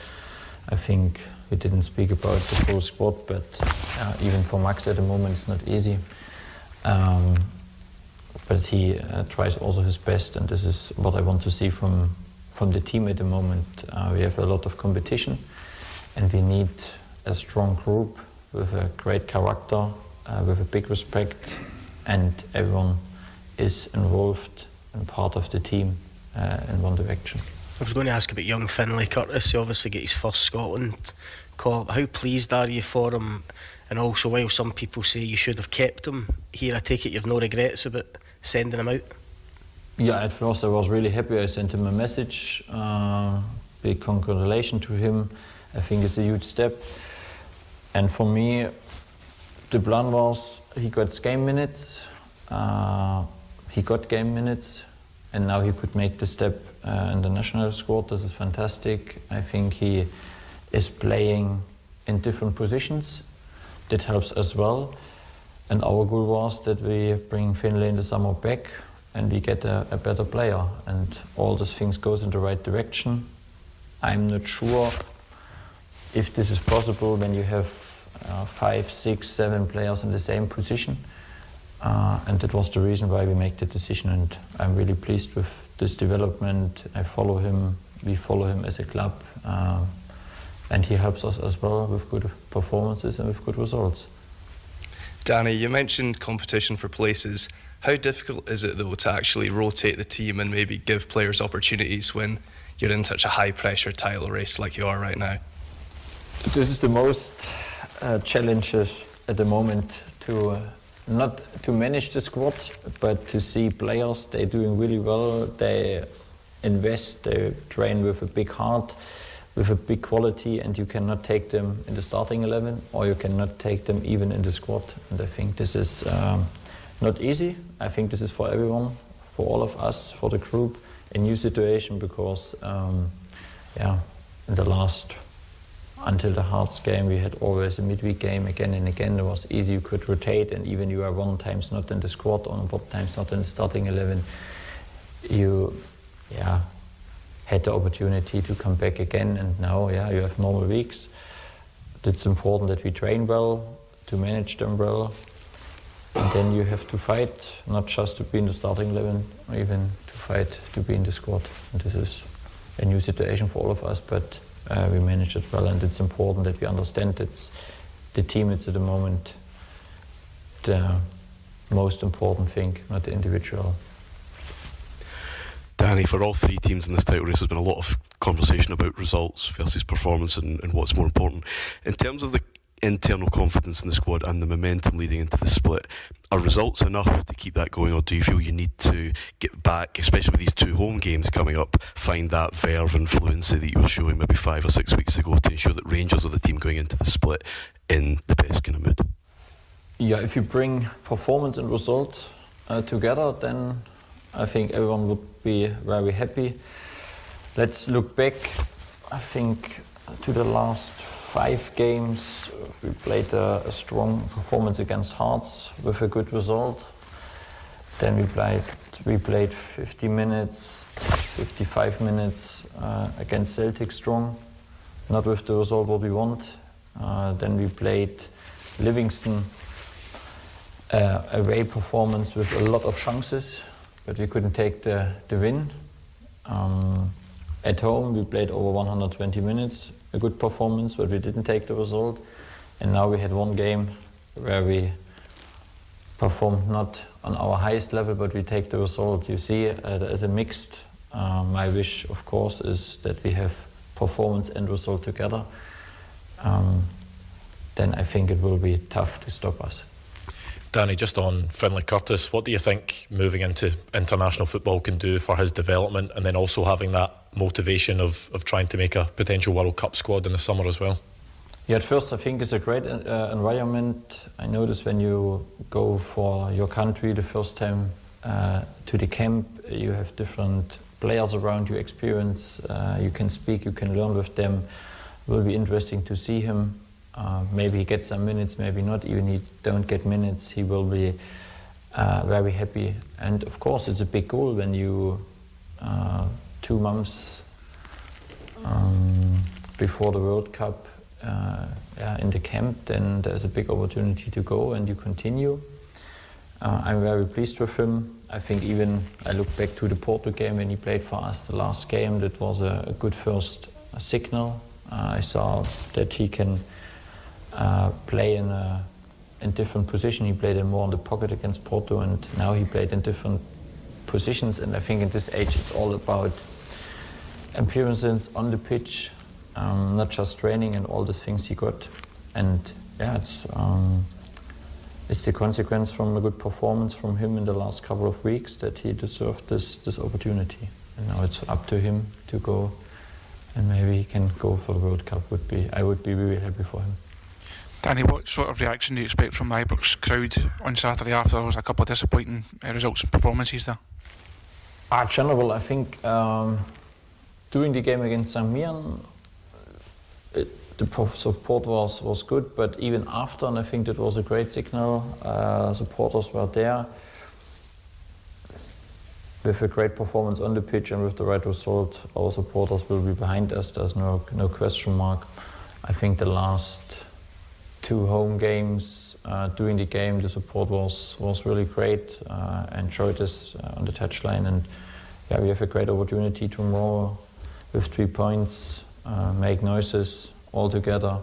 I think we didn't speak about the full squad, but even for Max at the moment it's not easy. But he tries also his best, and this is what I want to see from the team at the moment. We have a lot of competition, and we need a strong group with a great character, with a big respect, and everyone is involved and part of the team in one direction. I was going to ask about young Finlay Curtis. He obviously got his first Scotland call. How pleased are you for him? And also, while some people say you should have kept him here, I take it you've no regrets about sending him out? Yeah, at first I was really happy. I sent him a message, big congratulations to him. I think it's a huge step. And for me, the plan was he got game minutes, and now he could make the step in the national squad. This is fantastic. I think he is playing in different positions. That helps as well. And our goal was that we bring Finlay in the summer back and we get a better player. And all these things goes in the right direction. I'm not sure if this is possible when you have 5, 6, 7 players in the same position. And that was the reason why we make the decision. And I'm really pleased with this development. I follow him, we follow him as a club. And he helps us as well with good performances and with good results. Danny, you mentioned competition for places. How difficult is it though to actually rotate the team and maybe give players opportunities when you're in such a high pressure title race like you are right now? This is the most challenges at the moment, to not to manage the squad, but to see players, they're doing really well, they invest, they train with a big heart, with a big quality, and you cannot take them in the starting 11 or you cannot take them even in the squad. And I think this is not easy. I think this is for everyone, for all of us, for the group, a new situation because, in the last, until the Hearts game, we had always a midweek game again and again. It was easy, you could rotate, and even you are one times not in the squad or one times not in the starting 11, you had the opportunity to come back again, and now you have normal weeks. It's important that we train well, to manage them well, and then you have to fight, not just to be in the starting 11, or even to fight to be in the squad. And this is a new situation for all of us, but we manage it well, and it's important that we understand it's the team. It's at the moment the most important thing, not the individual. Danny, for all three teams in this title race, there's been a lot of conversation about results versus performance and what's more important. In terms of the internal confidence in the squad and the momentum leading into the split, are results enough to keep that going, or do you feel you need to get back, especially with these two home games coming up, find that verve and fluency that you were showing maybe 5 or 6 weeks ago to ensure that Rangers are the team going into the split in the best kind of mood? Yeah, if you bring performance and result together, then I think everyone would be very happy. Let's look back, I think, to the last 5 games. We played a strong performance against Hearts with a good result. Then we played 50 minutes, 55 minutes against Celtic strong, not with the result what we want. Then we played Livingston, away performance with a lot of chances, but we couldn't take the win. At home we played over 120 minutes, a good performance, but we didn't take the result. And now we had one game where we performed not on our highest level, but we take the result. You see, as a mixed, my wish, of course, is that we have performance and result together. Then I think it will be tough to stop us. Danny, just on Finlay Curtis, what do you think moving into international football can do for his development, and then also having that motivation of trying to make a potential World Cup squad in the summer as well? Yeah, at first I think it's a great environment. I notice when you go for your country the first time to the camp, you have different players around you, experience, you can speak, you can learn with them. It will be interesting to see him. Maybe he gets some minutes, maybe not. Even he don't get minutes, he will be very happy. And of course, it's a big goal when you 2 months before the World Cup in the camp, then there's a big opportunity to go and you continue. I'm very pleased with him. I think even I look back to the Porto game when he played for us, the last game, that was a good first signal. I saw that he can play in different position. He played in more in the pocket against Porto, and now he played in different positions. And I think in this age it's all about appearances on the pitch, not just training and all these things he got. And yeah, it's the consequence from a good performance from him in the last couple of weeks that he deserved this opportunity. And now it's up to him to go, and maybe he can go for the World Cup. I would be really happy for him. Danny, what sort of reaction do you expect from the Ibrox crowd on Saturday after there was a couple of disappointing results and performances there? General, I think during the game against St. Mirren, the support was good, but even after, and I think that was a great signal, supporters were there with a great performance on the pitch, and with the right result, our supporters will be behind us. There's no question mark. I think the last 2 home games, during the game, the support was really great. I enjoyed this on the touchline, and yeah, we have a great opportunity tomorrow with 3 points, make noises all together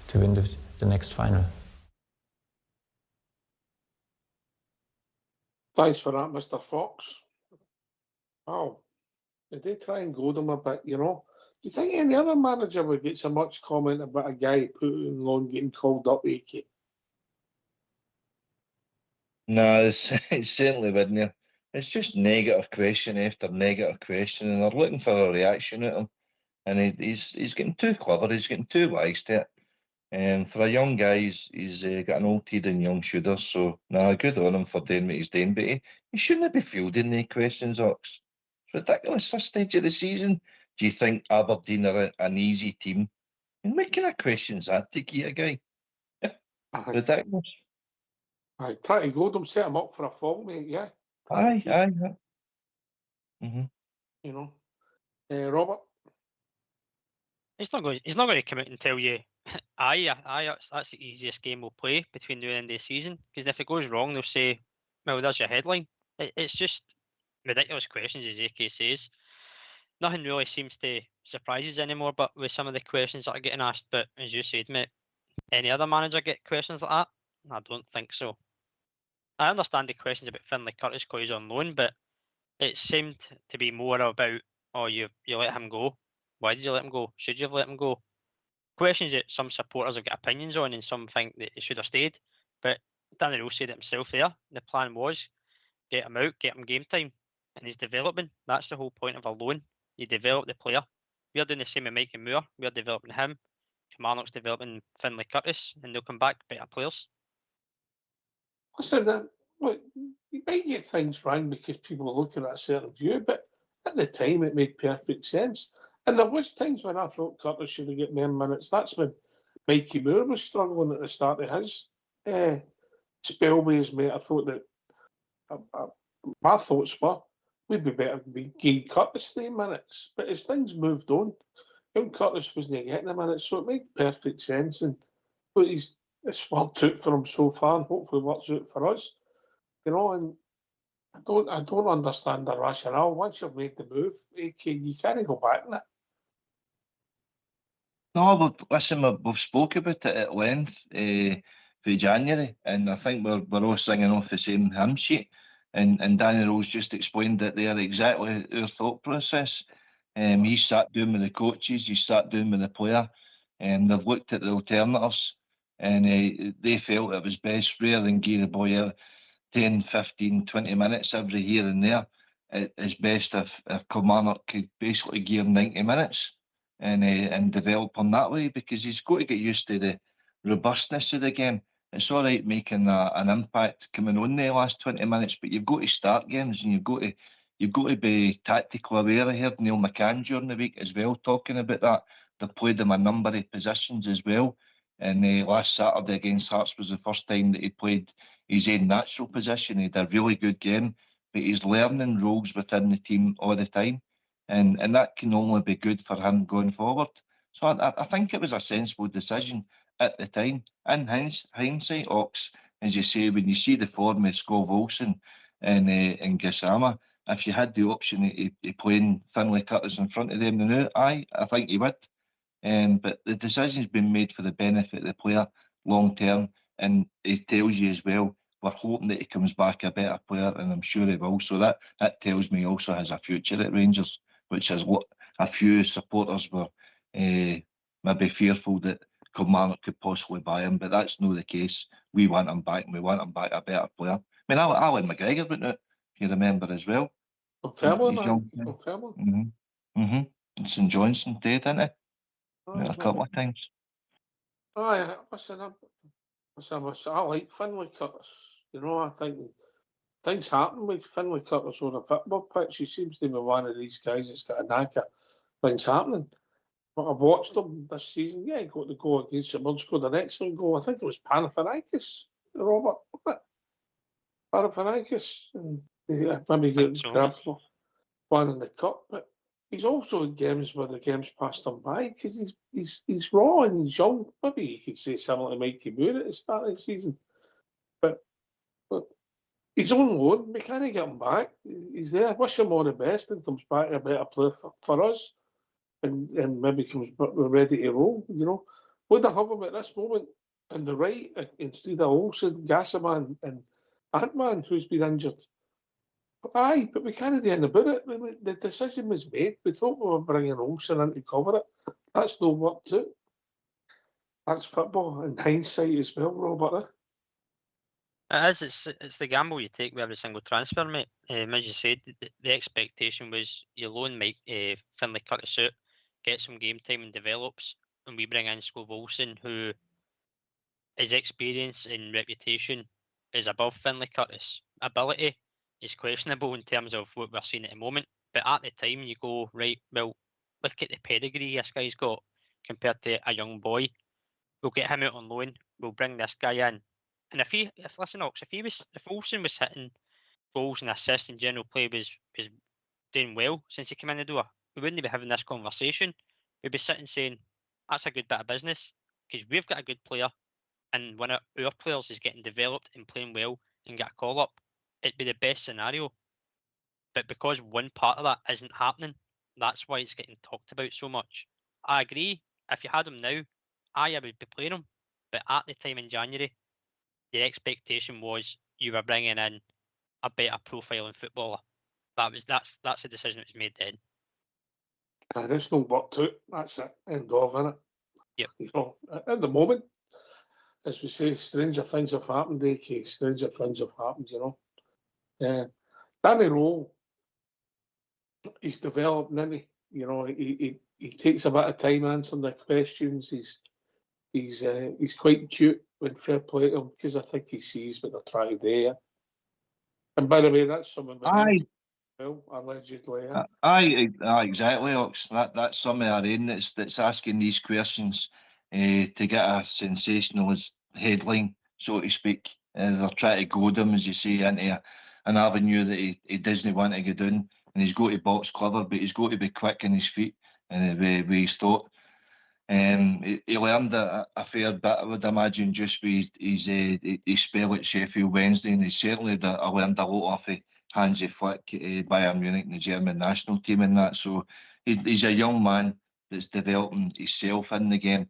to win the next final. Thanks for that, Mr. Fox. Oh, did they try and goad him a bit, you know? Do you think any other manager would get so much comment about a guy putting on getting called up, AK? No, it certainly wouldn't. It's just negative question after negative question, and they're looking for a reaction at him. And he's getting too clever, he's getting too wise to it. For a young guy, he's got an old head and young shoulders, so good on him for doing what he's doing, but he shouldn't be fielding the questions, Ox. It's ridiculous this stage of the season. Do you think Aberdeen are an easy team? And what kind of questions that to get a guy? Ridiculous. I try to go them, set them up for a fall, mate. Yeah. Aye. You know, Robert. He's not going to come out and tell you, aye, that's the easiest game we'll play between now and the end of the season. Because if it goes wrong, they'll say, well, there's your headline. It's just ridiculous questions, as AK says. Nothing really seems to surprise us anymore, but with some of the questions that are getting asked. But as you said, mate, any other manager get questions like that? I don't think so. I understand the questions about Finlay Curtis because he's on loan, but it seemed to be more about, oh, you let him go. Why did you let him go? Should you have let him go? Questions that some supporters have got opinions on and some think that he should have stayed. But Danny Rose said it himself there. The plan was get him out, get him game time, and he's developing. That's the whole point of a loan. You develop the player. We're doing the same with Mikey Moore. We're developing him. Kilmarnock's developing Finlay Curtis, and they'll come back better players. Listen, look, you might get things wrong because people are looking at a certain view, but at the time it made perfect sense. And there was times when I thought Curtis should have got more minutes. That's when Mikey Moore was struggling at the start of his spell with his mate. I thought that my thoughts were we'd be better to be giving Curtis the minutes. But as things moved on, young Curtis wasn't getting the minutes, so it made perfect sense. And but it's worked out for him so far, and hopefully works out for us. You know, and I don't understand the rationale. Once you've made the move, you can't go back on it. No, we've spoke about it at length for January, and I think we're all singing off the same hymn sheet. And Danny Rose just explained it there exactly our thought process. He sat down with the coaches, he sat down with the player, and they've looked at the alternatives, and they felt it was best rather than give the boy 10, 15, 20 minutes every here and there. It's best if Kilmarnock could basically give him 90 minutes and develop him that way, because he's got to get used to the robustness of the game. It's all right making an impact coming on the last 20 minutes, but you've got to start games and you've got to be tactically aware. I heard Neil McCann during the week as well talking about that. They played him a number of positions as well. And last Saturday against Hearts was the first time that he played his own natural position. He had a really good game, but he's learning roles within the team all the time. And that can only be good for him going forward. So I think it was a sensible decision at the time. In hindsight, Ox, as you say, when you see the form of Scov Olsen and Gassama, if you had the option of playing Finlay Curtis in front of them now, I think you would. But the decision's been made for the benefit of the player long term, and it tells you as well, we're hoping that he comes back a better player, and I'm sure he will. So that tells me he also has a future at Rangers, which is what a few supporters were maybe fearful that Kilmarnock could possibly buy him, but that's not the case. We want him back, and we want him back a better player. I mean, Alan McGregor went out, if you remember as well. Fairbairn, And St Johnstone did, didn't he? A couple of times. Listen, I like Finlay Curtis. You know, I think things happen with Finlay Curtis on a football pitch. He seems to be one of these guys that's got a knack of things happening. But I've watched him this season. Yeah, he got the goal against St scored an excellent goal. I think it was Panathinaikos, Robert. Panathinaikos. And maybe get grabbed one in the cup. But he's also in games where the game's passed him by because he's raw and he's young. Maybe you could say something to Mikey Moore at the start of the season. But he's on loan. We can't get him back. He's there. Wish him all the best and comes back a better player for us. And maybe comes ready to roll, you know. Would I have him at this moment on the right instead of Olsen, Gasserman and Antman, who's been injured? Aye, but we can't do anything about it. The decision was made. We thought we were bringing Olsen in to cover it. That's no worked out. That's football in hindsight as well, Robert. It is. It's the gamble you take with every single transfer, mate. As you said, the expectation was you loan Finlay Curtis out, get some game time and develops, and we bring in Scov Olsen, who his experience and reputation is above Finlay Curtis. Ability is questionable in terms of what we're seeing at the moment. But at the time, you go, right, well, look at the pedigree this guy's got compared to a young boy. We'll get him out on loan. We'll bring this guy in. And if Olsen was hitting goals and assists and general play was doing well since he came in the door, we wouldn't be having this conversation. We'd be sitting saying, that's a good bit of business because we've got a good player and one of our players is getting developed and playing well and get a call up. It'd be the best scenario. But because one part of that isn't happening, that's why it's getting talked about so much. I agree. If you had him now, I would be playing him. But at the time in January, the expectation was you were bringing in a better profiling footballer. That's the decision that was made then. There's no work to it. That's it. End of, innit? Yep. You know, at the moment, as we say, stranger things have happened, AK. Stranger things have happened, you know. Danny Rowe, he's developing, isn't he? You know, he takes a bit of time answering the questions. He's quite cute when fair play to him because I think he sees what they're trying to do. And by the way, that's someone that well, allegedly. Aye, exactly, Ox. That's some of our own that's asking these questions to get a sensationalist headline, so to speak. They're trying to goad him, as you say, into an avenue that he doesn't want to go down. And he's got to box clever, but he's got to be quick on his feet and with his thought. He learned a fair bit, I would imagine, just with his spell at Sheffield Wednesday, and he certainly learned a lot off of Hansi Flick, Bayern Munich, and the German national team, and that. So he's a young man that's developing himself in the game,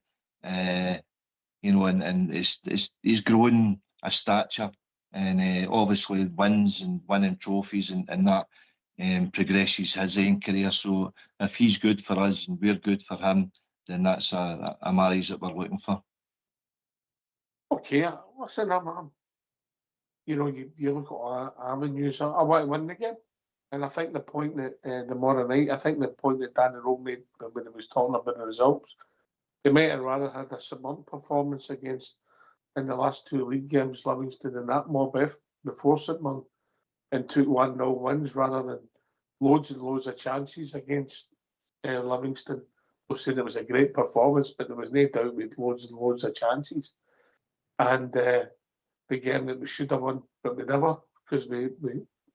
you know, and he's growing a stature, and obviously wins and winning trophies and that progresses his own career. So if he's good for us and we're good for him, then that's a marriage that we're looking for. Okay, listen, you know, you look at avenues. I want to win the game. And I think the point that tomorrow night, I think the point that Danny Rowe made when he was talking about the results, they might have rather had a St. performance against, in the last two league games, Livingston and that mob before St. and took 1-0 wins rather than loads and loads of chances against Livingston. We'll say it was a great performance, but there was no doubt we had loads and loads of chances. And the game that we should have won, but we never, because we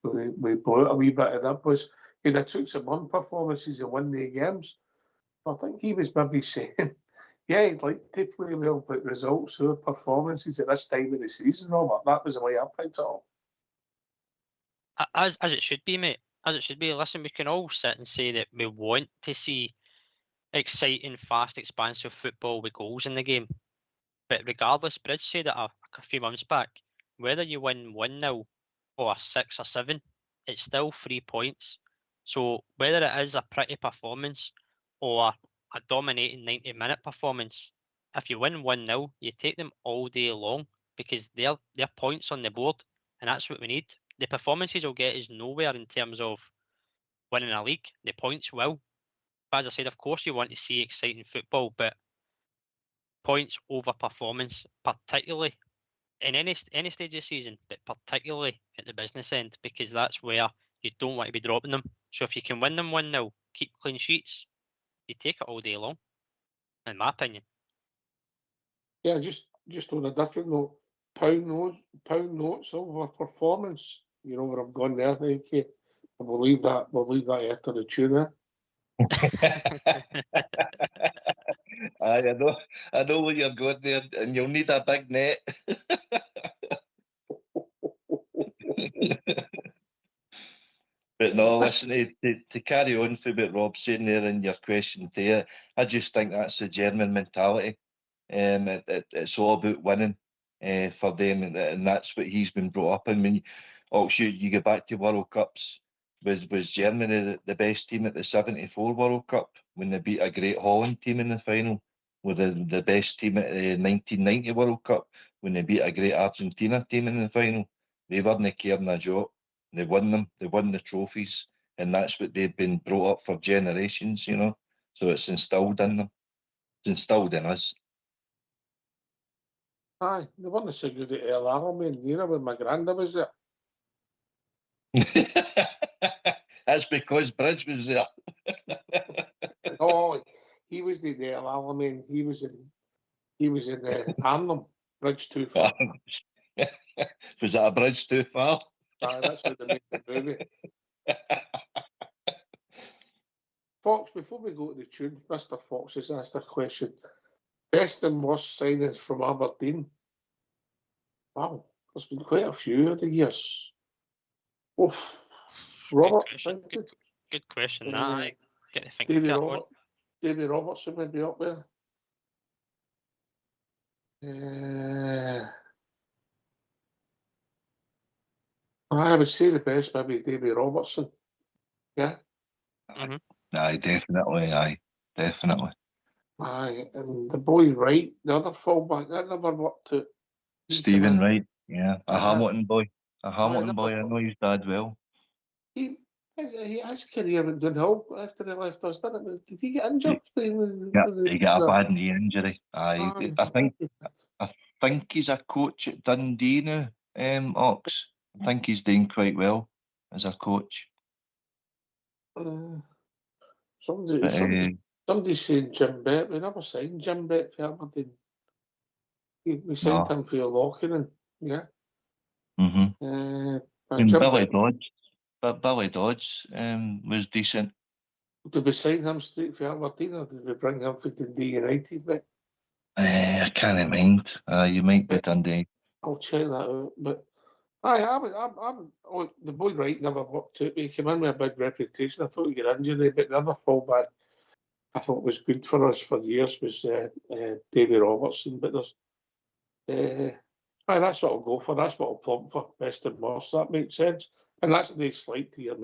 blew it a wee bit of that, was he'd have took some performances and won the games. I think he was maybe saying, yeah, he'd like to play well, but results or performances at this time of the season, Robert. That was the way I picked it up. As it should be, mate. As it should be. Listen, we can all sit and say that we want to see exciting, fast, expansive football with goals in the game. But regardless, Bridge said it a few months back, whether you win 1-0 or 6 or 7, it's still 3 points. So whether it is a pretty performance or a dominating 90-minute performance, if you win 1-0, you take them all day long because they're points on the board, and that's what we need. The performances will get us nowhere in terms of winning a league. The points will. But as I said, of course you want to see exciting football, but points over performance, particularly in any stage of the season, but particularly at the business end, because that's where you don't want to be dropping them. So if you can win them 1-0, keep clean sheets, you take it all day long, in my opinion. Yeah, just on a different note, pound notes of a performance. You know where I'm going there, AK. We'll leave that after the tune. Aye, I know where you're going there, and you'll need a big net. But no, listen, to carry on for what Rob's saying there in your question there, I just think that's the German mentality. It's all about winning for them, and that's what he's been brought up in. I mean, you go back to World Cups. Was Germany the best team at the '74 World Cup when they beat a great Holland team in the final? Were the best team at the 1990 World Cup when they beat a great Argentina team in the final? They weren't caring a jot. They won them. They won the trophies, and that's what they've been brought up for generations. You know, so it's instilled in them. It's instilled in us. Aye, they weren't so good at El Alamein, you know, when my granda was there. That's because Bridge was there. Oh, he was the El Alamein. He was in Arnhem. Bridge too far. Was that a bridge too far? Aye, that's what they made the movie. Fox, before we go to the tune, Mr. Fox has asked a question. Best and worst signings from Aberdeen. Wow, there's been quite a few over the years. Oof. Robert, Good question. That I get to think. Davy Robertson would be up there. I would say the best maybe Davy Robertson. Yeah. Aye, definitely. Aye, definitely. Aye, and the boy Wright, the other fullback, that never worked out. Stephen Wright, yeah, a Hamilton boy. A Aye, Hamilton boy. I know his dad well. His career went downhill after he left us, didn't it? Did he get injured? Yeah, he got a bad knee injury. Aye, I think he's a coach at Dundee now. Ox. I think he's doing quite well as a coach. Somebody's saying Jim Bett. We never signed Jim Bett for Aberdeen. We signed him for Lochenden, yeah. And Billy Dodds. But Billy Dodds was decent. Did we sign him straight for Aberdeen, or did we bring him for Dundee United, mate? I can't mind. You might be Dundee. I'll check that out. But the boy Wright never worked out. He came in with a big reputation. I thought he got injured, but the other fullback I thought was good for us for years was Davy Robertson. But there's, that's what I'll go for. That's what I'll plump for. Best and worst. That makes sense. And that's no slight to your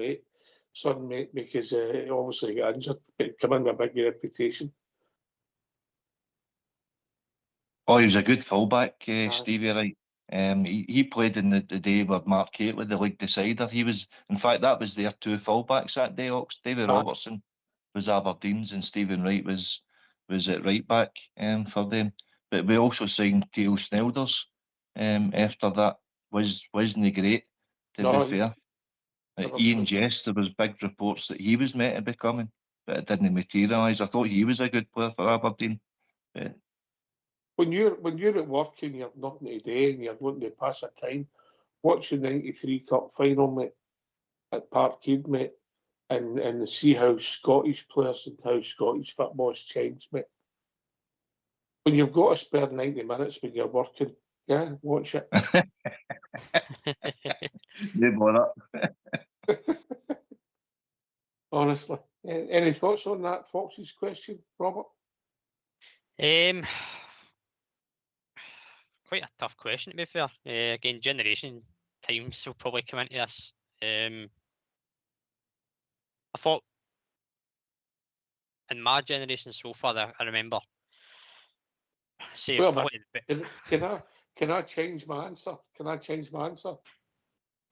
son, mate, because he obviously got injured, but come in with a big reputation. Oh, he was a good fullback, Stevie Wright. He played in the day where Mark Kate with the league decider. He was, in fact, that was their two fullbacks that day. Davy Robertson was Aberdeen's, and Stephen Wright was at right back for them. But we also signed Theo Snelders after that. Wasn't great, to be fair. Ian Jess, there was big reports that he was meant to be coming, but it didn't materialise. I thought he was a good player for Aberdeen. But when you're at work and you've nothing to do and you're wanting to pass a time, watch the '93 Cup final, mate, at Parkhead, mate, and see how Scottish players and how Scottish football has changed, mate. When you've got a spare 90 minutes when you're working, yeah, watch it. No bother. Honestly. Any thoughts on that, Fox's question, Robert? Quite a tough question, to be fair. Again, generation times will probably come into this. I thought in my generation so far, I remember. Can I change my answer?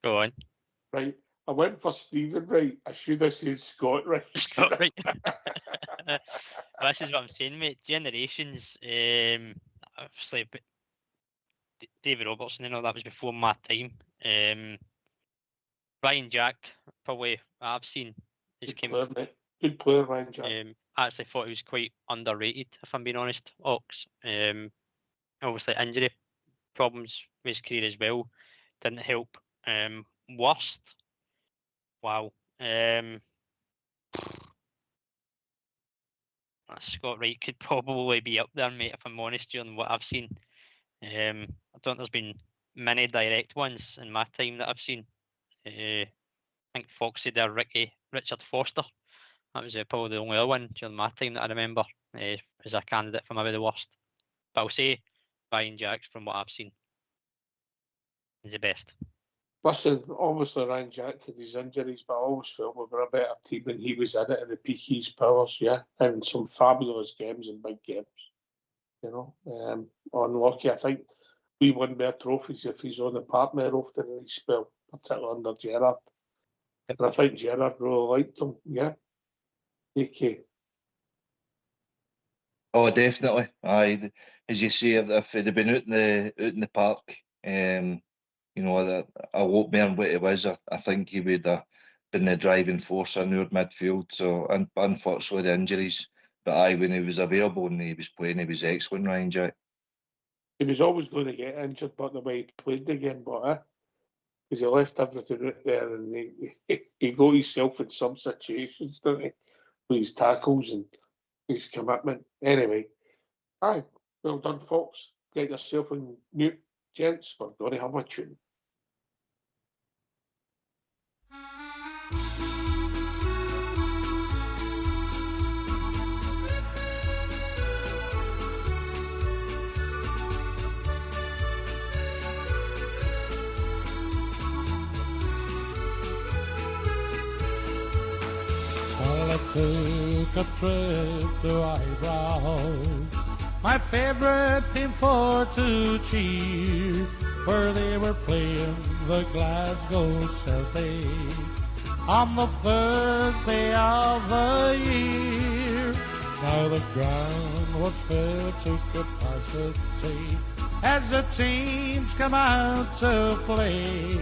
Go on. Right. I went for Stephen Wright. I should have said Scott Wright. Scott Wright. This is what I'm saying, mate. Generations. Obviously, but David Robertson, that was before my time. Ryan Jack, probably I've seen. Good player, Ryan Jack. I actually thought he was quite underrated, if I'm being honest, Ox. Obviously, injury problems with his career as well didn't help. Worst? Wow. Scott Wright could probably be up there, mate, if I'm honest, during what I've seen. I don't think there's been many direct ones in my time that I've seen. I think Foxy there, Richard Foster. That was probably the only other one during my time that I remember as a candidate for maybe the worst. But I'll say Ryan Jacks, from what I've seen, is the best. Listen, obviously Ryan Jack had his injuries, but I always felt we were a better team when he was in it in the peak of his powers, yeah. And some fabulous games and big games. Unlucky. I think we won more trophies if he's on the park more often in his spell, particularly under Gerrard. And I think Gerrard really liked him, yeah. AK. Oh, definitely. Aye, as you say, if he'd have been out in the park, you know, a lot more than what he was, I think he would have been the driving force in our midfield. So, and unfortunately, the injuries. But aye, when he was available and he was playing, he was excellent, Ryan Jack. He was always going to get injured, but the way he played again, but because he left everything out there and he got himself in some situations, didn't he? With his tackles and his commitment. Anyway, aye, well done, folks. Get yourself in mute, gents. We're going to have a tune. Well, I took a trip to Eyebrows, my favorite team for to cheer, where they were playing the Glasgow Celtic on the Thursday of the year. Now the ground was filled to capacity as the teams come out to play.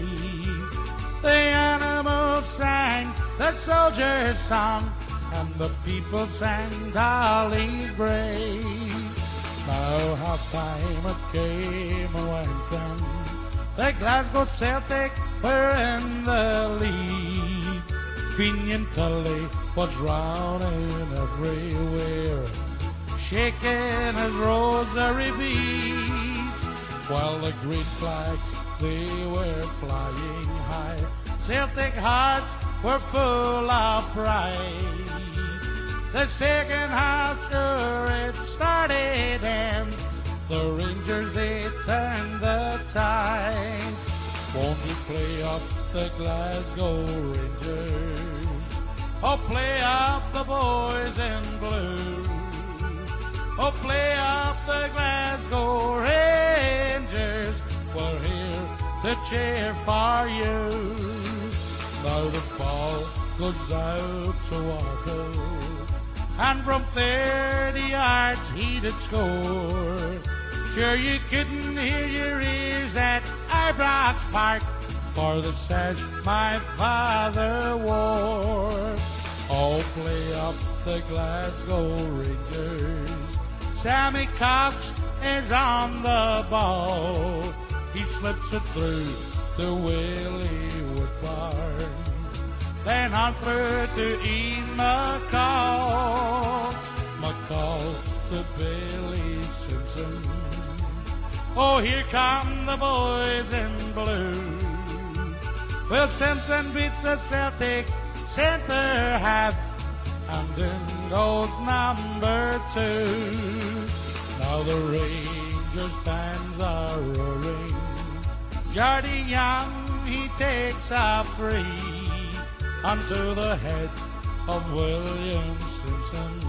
The animals sang the soldiers' song, and the people sang Dolly Gray. Now half-time it came and went on. The Glasgow Celtic were in the lead. Finian Tully was rounding everywhere, shaking his rosary beads, while the green flags, they were flying high. Celtic hearts were full of pride. The second half, sure it started, and the Rangers, they turned the tide. Won't you play up the Glasgow Rangers? Oh, play up the boys in blue. Oh, play up the Glasgow Rangers. We're here to cheer for you. Now the ball goes out to Walker, and from 30 yards he did score. Sure you couldn't hear your ears at Ibrox Park for the sash my father wore. Oh, play up the Glasgow Rangers. Sammy Cox is on the ball. He slips it through to Willie Woodbarn, then on through to Ian McCall. McCall to Billy Simpson. Oh, here come the boys in blue. Well, Simpson beats the Celtic centre half, and in goes number 2. Now the Rangers fans are roaring. Jardine Young, he takes a free onto the head of William Simpson,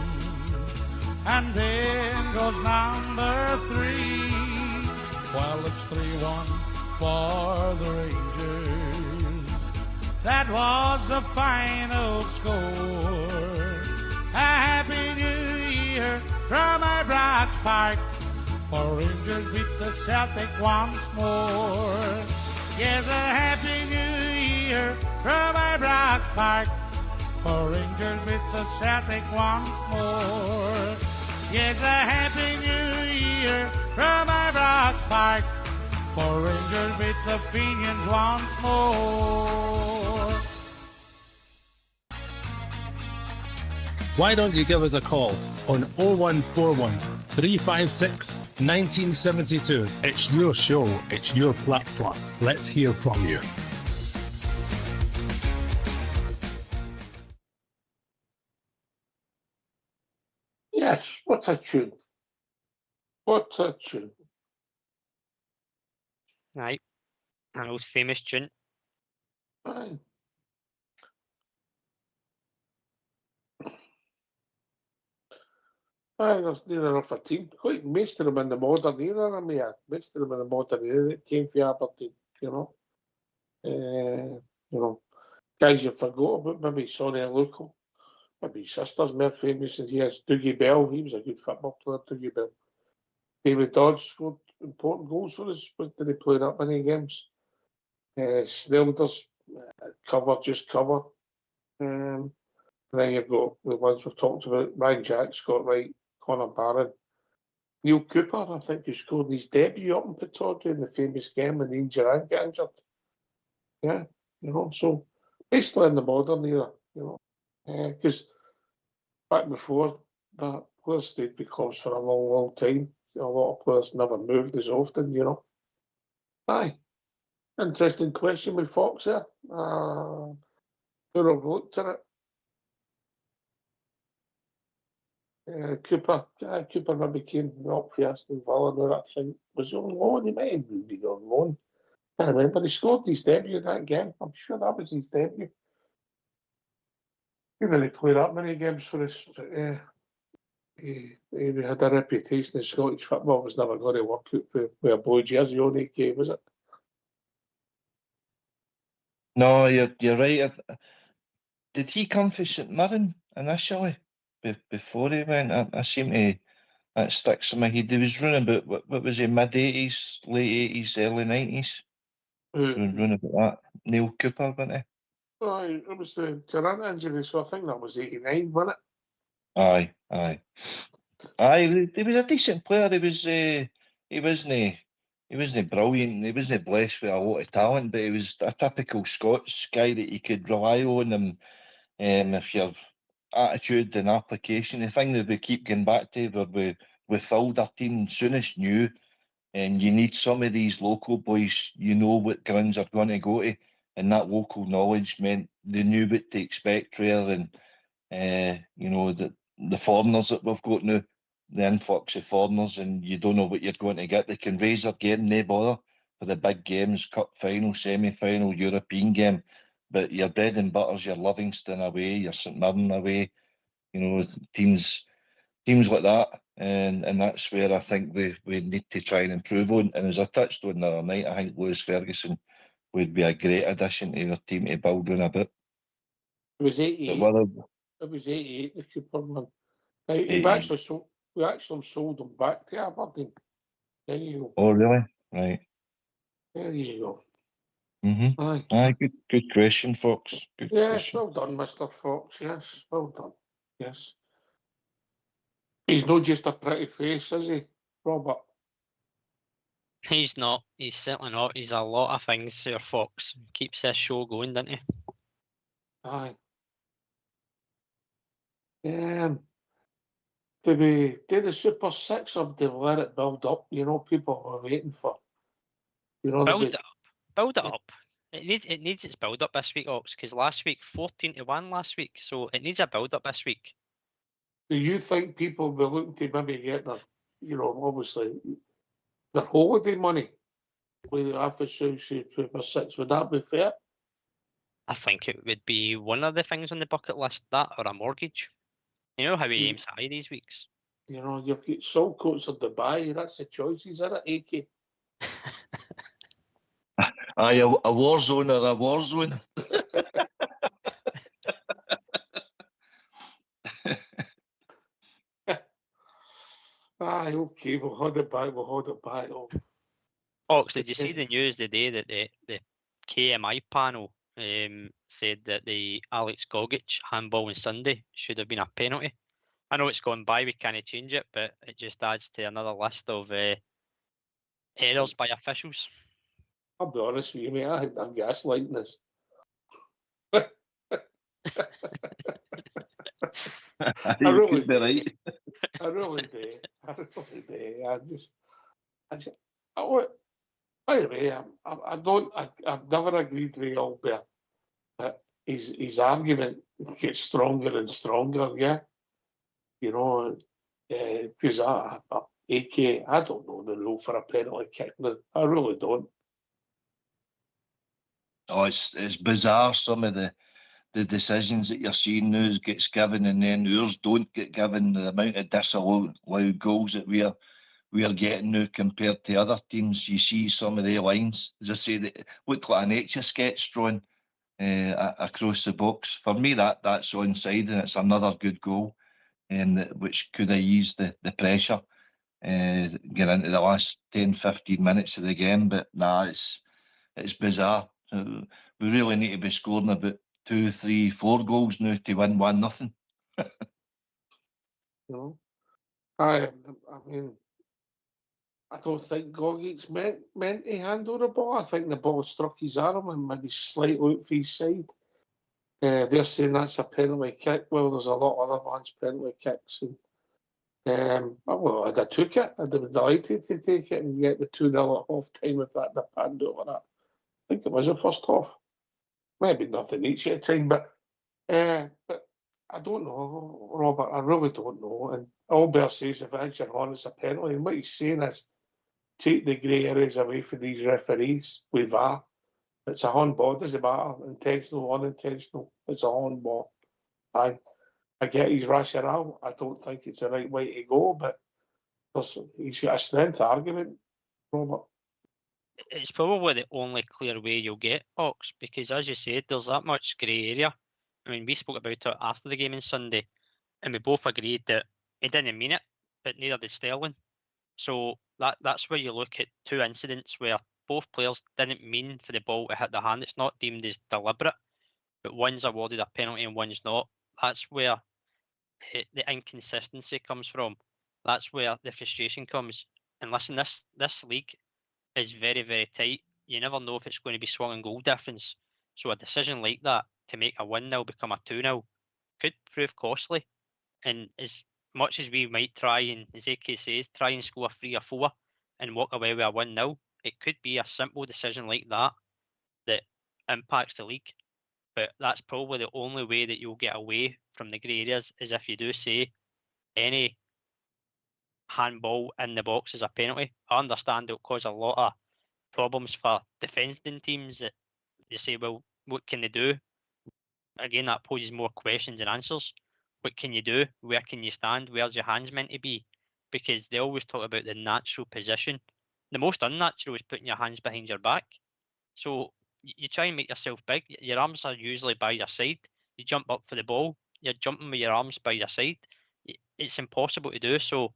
and then goes number 3. Well, it's 3-1 for the Rangers. That was the final score. A happy new year from Ibrox Park, for Rangers beat the Celtic once more. Yes, a happy new year from Ibrox Park, for Rangers beat the Celtic once more. Yes, a happy new year from Ibrox Park, for Rangers beat the Fenians once more. Why don't you give us a call on 0141 356 1972? It's your show, it's your platform. Let's hear from you. Yes, what a tune. What a tune. Aye, an old famous tune. Aye. Aye, there's near enough a team. Quite most of them in the modern era, I mean, most of them in the modern era that came for Aberdeen, you know. Guys you forgot about, maybe Sonny Luco, maybe his sister's more famous than he is. Dougie Bell, he was a good football player, Dougie Bell. David Dodge scored important goals for us, but did he play that many games? Snelders, just cover. And then you've got the ones we've talked about, Ryan Jack, Scott Wright, Conor Barron. Neil Cooper, I think, who scored his debut up in Pittodrie in the famous game when Ian Durant got injured. Yeah, so basically in the modern era, because back before that, players stayed with clubs for a long, long time. A lot of players never moved as often, Aye. Interesting question with Fox there. Who have looked at it? Cooper maybe came up for Aston Villa now, I think. Was he on loan? He might have been on loan. I can't remember. He scored his debut in that game. I'm sure that was his debut. He didn't play that many games for us, but he had a reputation in Scottish football. Was never going to work out with a blue jersey on AK, was it? No, you're right. Did he come from St Mirren initially before he went? I seem to that sticks in my head. He was running about what was he, mid-80s, late 80s, early 90s. Running about that. Neil Cooper, wasn't he? Aye, it was the Durant injury, so I think that was 89, wasn't it? Aye. He was a decent player. He wasn't brilliant. He wasn't blessed with a lot of talent, but he was a typical Scots guy that you could rely on. And if your attitude and application, the thing that we keep going back to, where we filled our team soon as new. You need some of these local boys, what grounds are going to go to, and that local knowledge meant they knew what to expect rather than, the foreigners that we've got now, the influx of foreigners, and you don't know what you're going to get. They can raise their game, no bother, for the big games, cup final, semi-final, European game, but your bread and butter's your Livingston away, your St Mirren away, teams like that, and that's where I think we need to try and improve on. And as I touched on the other night, I think Lewis Ferguson would be a great addition to your team to build on a bit. It was 88. It was 88, the Cooper one. We actually sold him back to Aberdeen. There you go. Oh, really? Right. There you go. Mm-hmm. Aye. Good question, Fox. Good question. Well done, Mr. Fox. Yes, well done. Yes. He's not just a pretty face, is he, Robert? He's not. He's certainly not. He's a lot of things, Sir Fox. Keeps this show going, doesn't he? Aye. Did we do the Super 6 or did we let it build up? People were waiting for. Build it up. It needs its build up this week, Ox, because last week 14-1 last week, so it needs a build up this week. Do you think people will be looking to maybe get their, obviously their holiday money with the after Super 6? Would that be fair? I think it would be one of the things on the bucket list, that or a mortgage. You know how he aims high these weeks. You've got Saltcoats or Dubai. That's the choices, isn't it, AK? Aye, a war zone or a war zone. Aye, okay, we'll hold it back. Oh. Ox, did you see the news today that the KMI panel said that the Alex Gogic handball on Sunday should have been a penalty? I know it's gone by, we can't change it, but it just adds to another list of errors by officials. I'll be honest with you, mate, I think they're gaslighting this. I really could be right. I really do. By the way, I've never agreed with Albert that his argument gets stronger and stronger, yeah? Because AK, I don't know the rule for a penalty kick. I really don't. Oh, it's bizarre, some of the decisions that you're seeing now gets given and then ours don't get given, the amount of disallowed goals that we're getting now compared to other teams. You see some of the lines, as I say, that looked like an Etch-a-Sketch drawing. across the box. For me, that's onside, and it's another good goal, which could have eased the pressure get into the last 10-15 minutes of the game. But nah, it's bizarre. We really need to be scoring about 2, 3, 4 goals now to win 1-0. I mean, I don't think Gogic's meant to handle the ball. I think the ball struck his arm and maybe slightly out for his side. They're saying that's a penalty kick. Well, there's a lot of other ones penalty kicks. And, well, I'd have took it. I'd have been delighted to take it and get the 2-0 at half time if that had panned over that. I think it was the first half. Maybe nothing each at a time, but I don't know, Robert. I really don't know. And Albert says if it's your horn, it's a penalty. And what he's saying is take the grey areas away from these referees with VAR. It's a handball, doesn't matter, intentional or unintentional. It's a handball. I get his rationale. I don't think it's the right way to go, but he's got a strength argument, Robert. It's probably the only clear way you'll get, Ox, because as you said, there's that much grey area. I mean, we spoke about it after the game on Sunday, and we both agreed that he didn't mean it, but neither did Sterling. So that's where you look at two incidents where both players didn't mean for the ball to hit the hand. It's not deemed as deliberate, but one's awarded a penalty and one's not. That's where the inconsistency comes from. That's where the frustration comes. And listen, this league is very, very tight. You never know if it's going to be swung in goal difference. So a decision like that to make a 1-0 become a 2-0 could prove costly. And as much as we might try and, as AK says, try and score 3 or 4 and walk away with a 1-0, it could be a simple decision like that that impacts the league. But that's probably the only way that you'll get away from the grey areas is if you do say any handball in the box is a penalty. I understand it'll cause a lot of problems for defending teams that you say, well, what can they do? Again, that poses more questions than answers. What can you do? Where can you stand? Where's your hands meant to be? Because they always talk about the natural position. The most unnatural is putting your hands behind your back. So you try and make yourself big. Your arms are usually by your side. You jump up for the ball. You're jumping with your arms by your side. It's impossible to do. So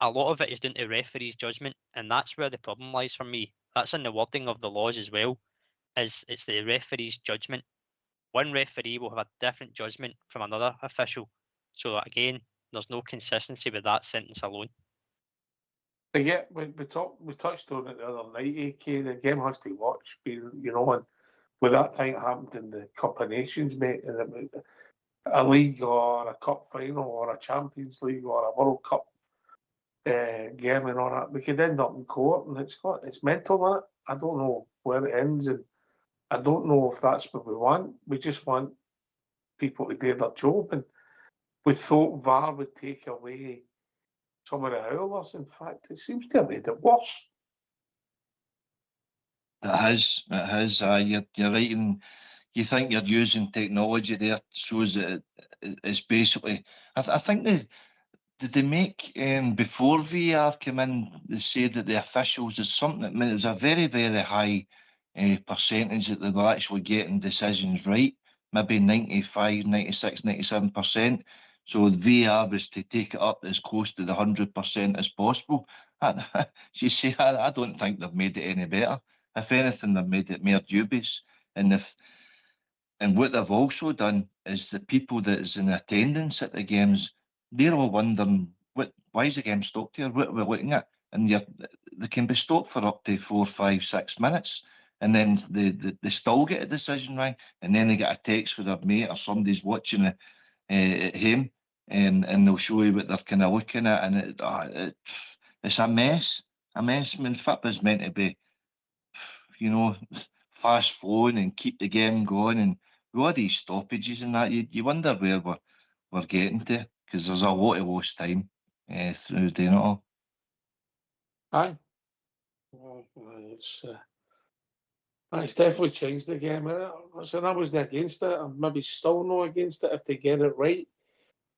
a lot of it is down to referees' judgment, and that's where the problem lies for me. That's in the wording of the laws as well. It's the referee's judgment. One referee will have a different judgment from another official. So again, there's no consistency with that sentence alone. Yeah, we touched on it the other night, AK. The game has to watch, you know, and with that thing that happened in the Cup of Nations, mate, and a league or a cup final or a Champions League or a World Cup game and all that, we could end up in court, and it's mental, that. I don't know where it ends, and I don't know if that's what we want. We just want people to do their job, and we thought VAR would take away some of the howlers. In fact, it seems to have made it worse. It has. You're right, and you think you're using technology there shows that it's basically. I think did they make before VAR came in? They said that the officials is something. I mean, it was a very, very high percentage that they were actually getting decisions right. Maybe 95, 96, 97%. So VAR was to take it up as close to the 100% as possible. You see, I don't think they've made it any better. If anything, they've made it more dubious. And what they've also done is the people that is in attendance at the games, they're all wondering why is the game stopped here? What are we looking at? And they can be stopped for up to 4, 5, 6 minutes, and then they still get a decision right, and then they get a text for their mate or somebody's watching it at home, and they'll show you what they're kind of looking at, and it's a mess. A mess. I mean, football's meant to be, you know, fast flowing and keep the game going, and with all these stoppages and that, you wonder where we're getting to, because there's a lot of lost time through doing it all. Aye. It's definitely changed the game. I wasn't against it. I'm maybe still not against it if they get it right.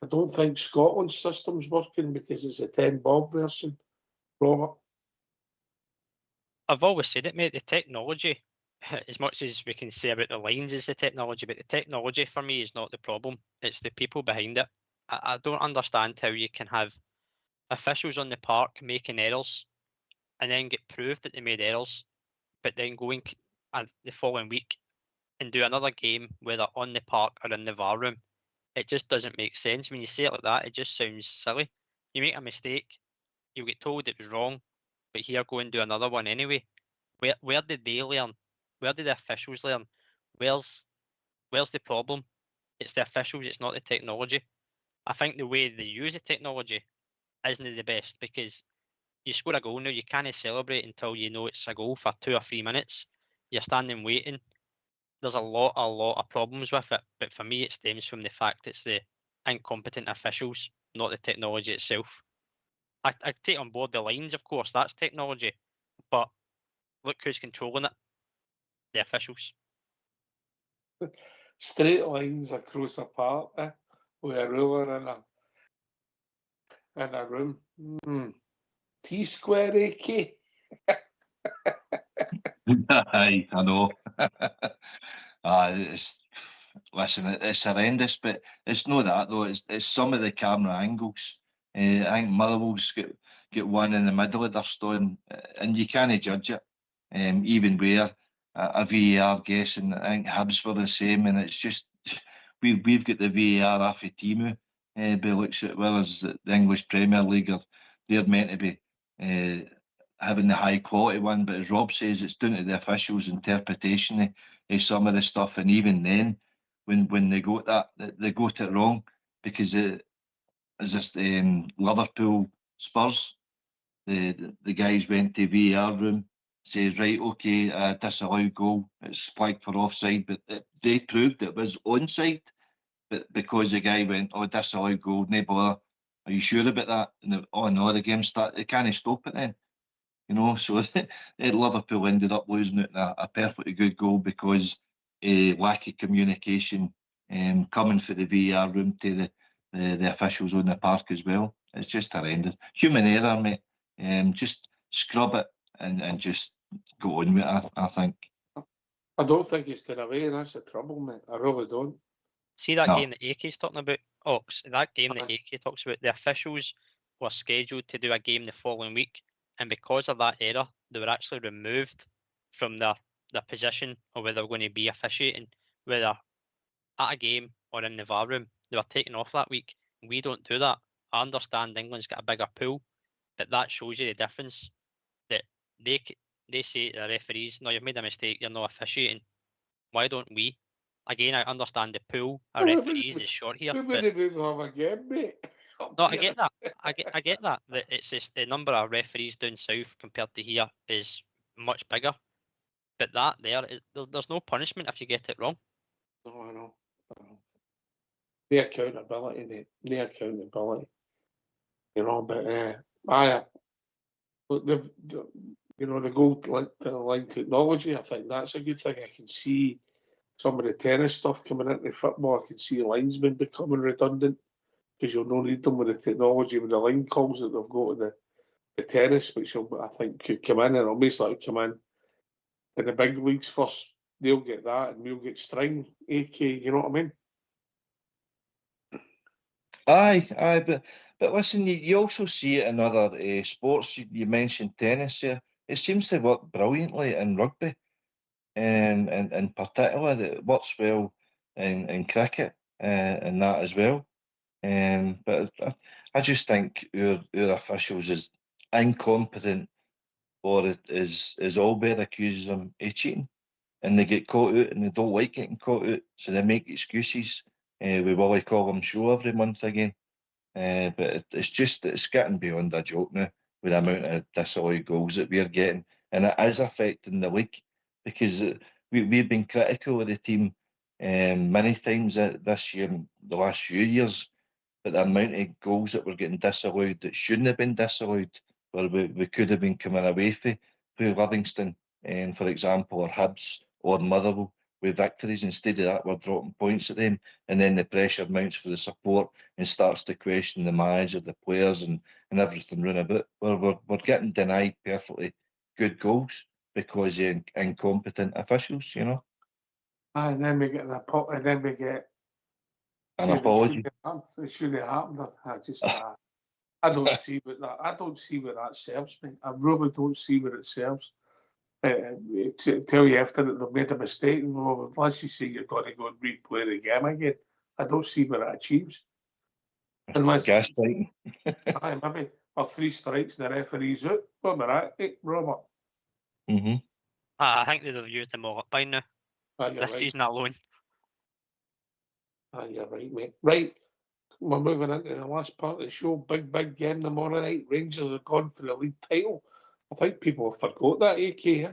I don't think Scotland's system's working because it's a 10 bob version. Robert? I've always said it, mate. The technology as much as we can say about the lines is the technology, but the technology for me is not the problem. It's the people behind it. I don't understand how you can have officials on the park making errors and then get proved that they made errors, but then going the following week and do another game, whether on the park or in the VAR room. It just doesn't make sense. When you say it like that, it just sounds silly. You make a mistake, you'll get told it was wrong, but here, go and do another one anyway. Where did they learn? Where did the officials learn? Where's the problem? It's the officials, it's not the technology. I think the way they use the technology isn't the best, because you score a goal now, you can't celebrate until you know it's a goal for 2 or 3 minutes. You're standing waiting. There's a lot of problems with it, but for me, it stems from the fact it's the incompetent officials, not the technology itself. I take on board the lines, of course, that's technology, but look who's controlling it: the officials. Straight lines across a park, with a ruler in a room. T-square, AK. Aye, I know. Listen, it's horrendous, but it's not that though. It's some of the camera angles. I think Motherwell's get one in the middle of their stone, and you can't judge it. Even where a VAR guessing, I think Hibs were the same, and it's just we've got the VAR off of Timu, by the looks at it, whereas the English Premier League they're meant to be having the high quality one. But as Rob says, it's down to the officials' interpretation of some of the stuff, and even then, when they got that, they got it wrong, because as this Liverpool Spurs, the guys went to VAR room, says right, okay, disallowed goal, it's flagged for offside, but they proved it was onside, but because the guy went, oh, disallowed goal, no bother, are you sure about that? And oh no, the game started, they can't stop it then. You know, so Liverpool ended up losing it in a perfectly good goal because lack of communication coming for the VAR room to the officials on the park as well. It's just horrendous. Human error, mate. Just scrub it and just go on with it, I think. I don't think he's going away, and that's the trouble, mate. I really don't. See that game that AK's talking about, Ox? That game that AK talks about, the officials were scheduled to do a game the following week, and because of that error, they were actually removed from their position or where they were going to be officiating, whether at a game or in the VAR room. They were taken off that week. We don't do that. I understand England's got a bigger pool, but that shows you the difference. That they say to the referees, no, you've made a mistake, you're not officiating. Why don't we? Again, I understand the pool of referees is short here. We wouldn't even have a game, mate. No, I get that. I get that. That it's just the number of referees down south compared to here is much bigger. But there's no punishment if you get it wrong. No, I know. The accountability, mate. The accountability. You know, but the goal line technology, I think that's a good thing. I can see some of the tennis stuff coming into football. I can see linesmen becoming redundant because you'll not need them with the technology, with the line calls that they've got in the tennis, which I think could come in, and it'll most likely come in the big leagues first. They'll get that, and we'll get string, AK, you know what I mean? Aye, but listen, you also see it in other sports. You mentioned tennis here. It seems to work brilliantly in rugby, and in particular, it works well in cricket and that as well. But I just think our officials is incompetent, or it is Albert accuses them of cheating, and they get caught out, and they don't like getting caught out, so they make excuses. We will call them show every month again. But it's getting beyond a joke now with the amount of disallowed goals that we're getting, and it is affecting the league, because we've been critical of the team many times this year, the last few years, but the amount of goals that we're getting disallowed that shouldn't have been disallowed, where we could have been coming away for Livingston, for example, or Hibs or Motherwell with victories. Instead of that, we're dropping points at them, and then the pressure mounts for the support and starts to question the manager, the players, and everything round about. We're getting denied perfectly good goals, because of incompetent officials, you know. And then we get and then we get An apology. It shouldn't have happened. I don't see what that. I don't see what that serves me. I really don't see what it serves. To tell you after that they've made a mistake, well, unless you say you're going to go and replay the game again, I don't see what that achieves. Unless gaslighting. Aye, maybe or 3 strikes and the referee's out. What about that, Robert? Mm-hmm. I think they'd have used them all up by now. You're This right. season alone. You're right, mate. Right, we're moving into the last part of the show. Big game tomorrow night. Rangers are gone for the league title. I think people have forgot that, AK. Eh?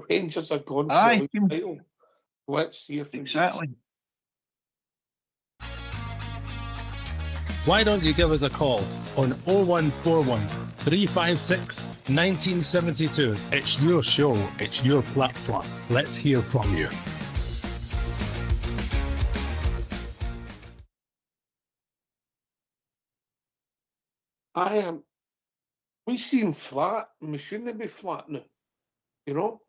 Rangers are gone for the league title. Let's see if exactly. Why don't you give us a call on 0141 356 1972? It's your show, it's your platform. Let's hear from you. We seem flat, and we shouldn't be flat now. You know,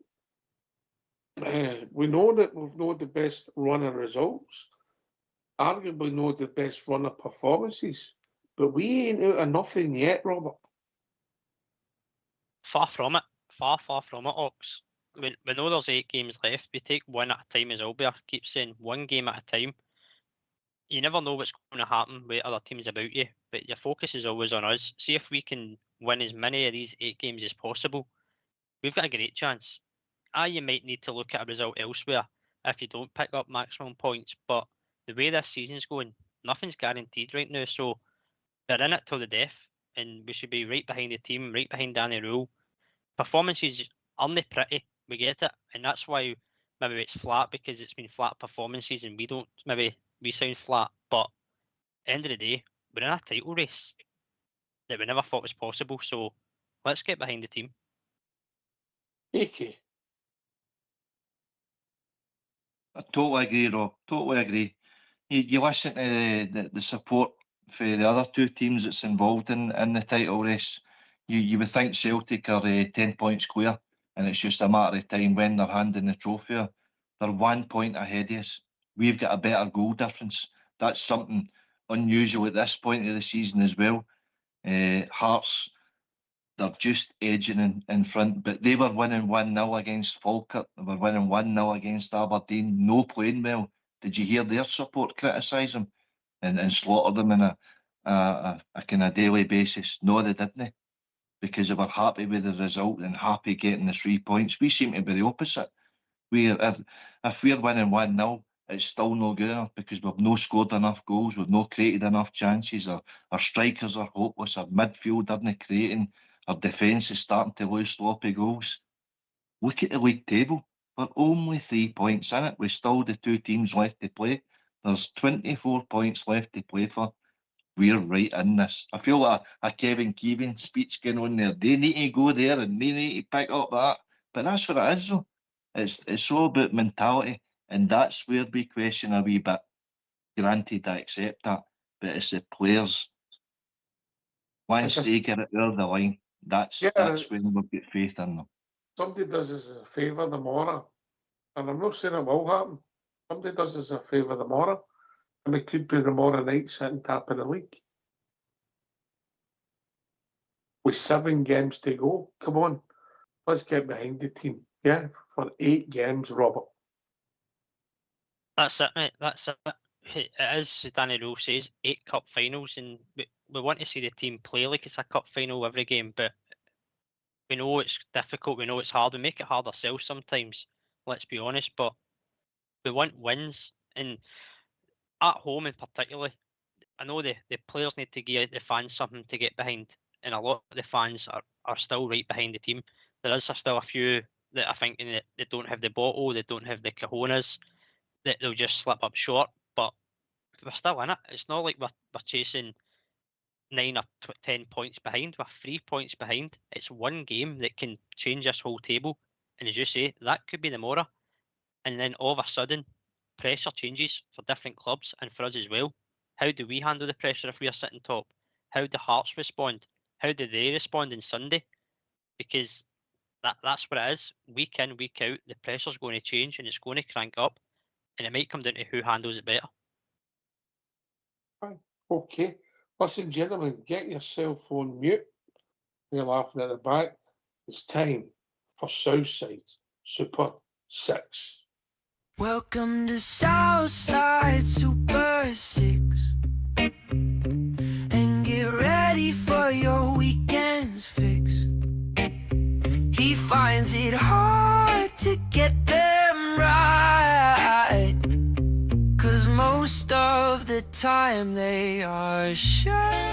we know that we've not the best run of results, arguably not the best run of performances, but we ain't out of nothing yet, Robert. Far from it. Far from it, Ox. We know there's 8 games left. We take one at a time, as Albert keeps saying, one game at a time. You never know what's going to happen with other teams about you, but your focus is always on us. See if we can win as many of these 8 games as possible. We've got a great chance. You might need to look at a result elsewhere if you don't pick up maximum points, but the way this season's going, nothing's guaranteed right now, so they're in it till the death, and we should be right behind the team, right behind Danny Rule. Performances aren't pretty, we get it, and that's why maybe it's flat, because it's been flat performances and we sound flat, but end of the day, we're in a title race that we never thought was possible, so let's get behind the team. AK. I totally agree, Rob. Totally agree. You listen to the support for the other 2 teams that's involved in the title race. You would think Celtic are 10 points clear, and it's just a matter of time when they're handing the trophy. They're 1 point ahead of us. We've got a better goal difference. That's something unusual at this point of the season as well. Hearts, they're just edging in front, but they were winning 1-0 against Falkirk. They were winning 1-0 against Aberdeen. No playing well. Did you hear their support criticise them and slaughter them in a kind of daily basis? No, they didn't, because they were happy with the result and happy getting the 3 points. We seem to be the opposite. If we're winning 1-0, it's still no good enough because we've no scored enough goals, we've no created enough chances, our strikers are hopeless, our midfield aren't creating, our defence is starting to lose sloppy goals. Look at the league table. We're only 3 points in it with still the 2 teams left to play. There's 24 points left to play for. We're right in this. I feel like a Kevin Keegan speech going on there. They need to go there and they need to pick up that. But that's what it is, though. It's all about mentality, and that's where we question a wee bit. Granted, I accept that, but it's the players. Once they get it over the line, that's when we've got faith in them. Somebody does us a favour tomorrow, and I'm not saying it will happen. Somebody does us a favour tomorrow, and it could be tomorrow night sitting top of the league. With 7 games to go, come on, let's get behind the team. Yeah, for 8 games, Robert. That's it, mate. That's it. It is, as Danny Rule says, 8 cup finals, and we want to see the team play like it's a cup final every game, but we know it's difficult, we know it's hard, we make it hard ourselves sometimes, let's be honest, but we want wins, and at home in particular, I know the players need to give the fans something to get behind, and a lot of the fans are still right behind the team. There is still a few that I think that they don't have the bottle, they don't have the cojones, that they'll just slip up short, but we're still in it. It's not like we're chasing 9 or 10 points behind. We're 3 points behind. It's one game that can change this whole table, and as you say, that could be tomorrow, and then all of a sudden pressure changes for different clubs and for us as well. How do we handle the pressure if we are sitting top? How do Hearts respond? How do they respond on Sunday? Because that's what it is. Week in, week out, the pressure's going to change and it's going to crank up, and it might come down to who handles it better. Okay. Listen, gentlemen, get your cell phone mute. You're laughing at the back. It's time for Southside Super 6. Welcome to Southside Super 6. And get ready for your weekend's fix. He finds it hard to get them right, 'cause most of the time they are shy.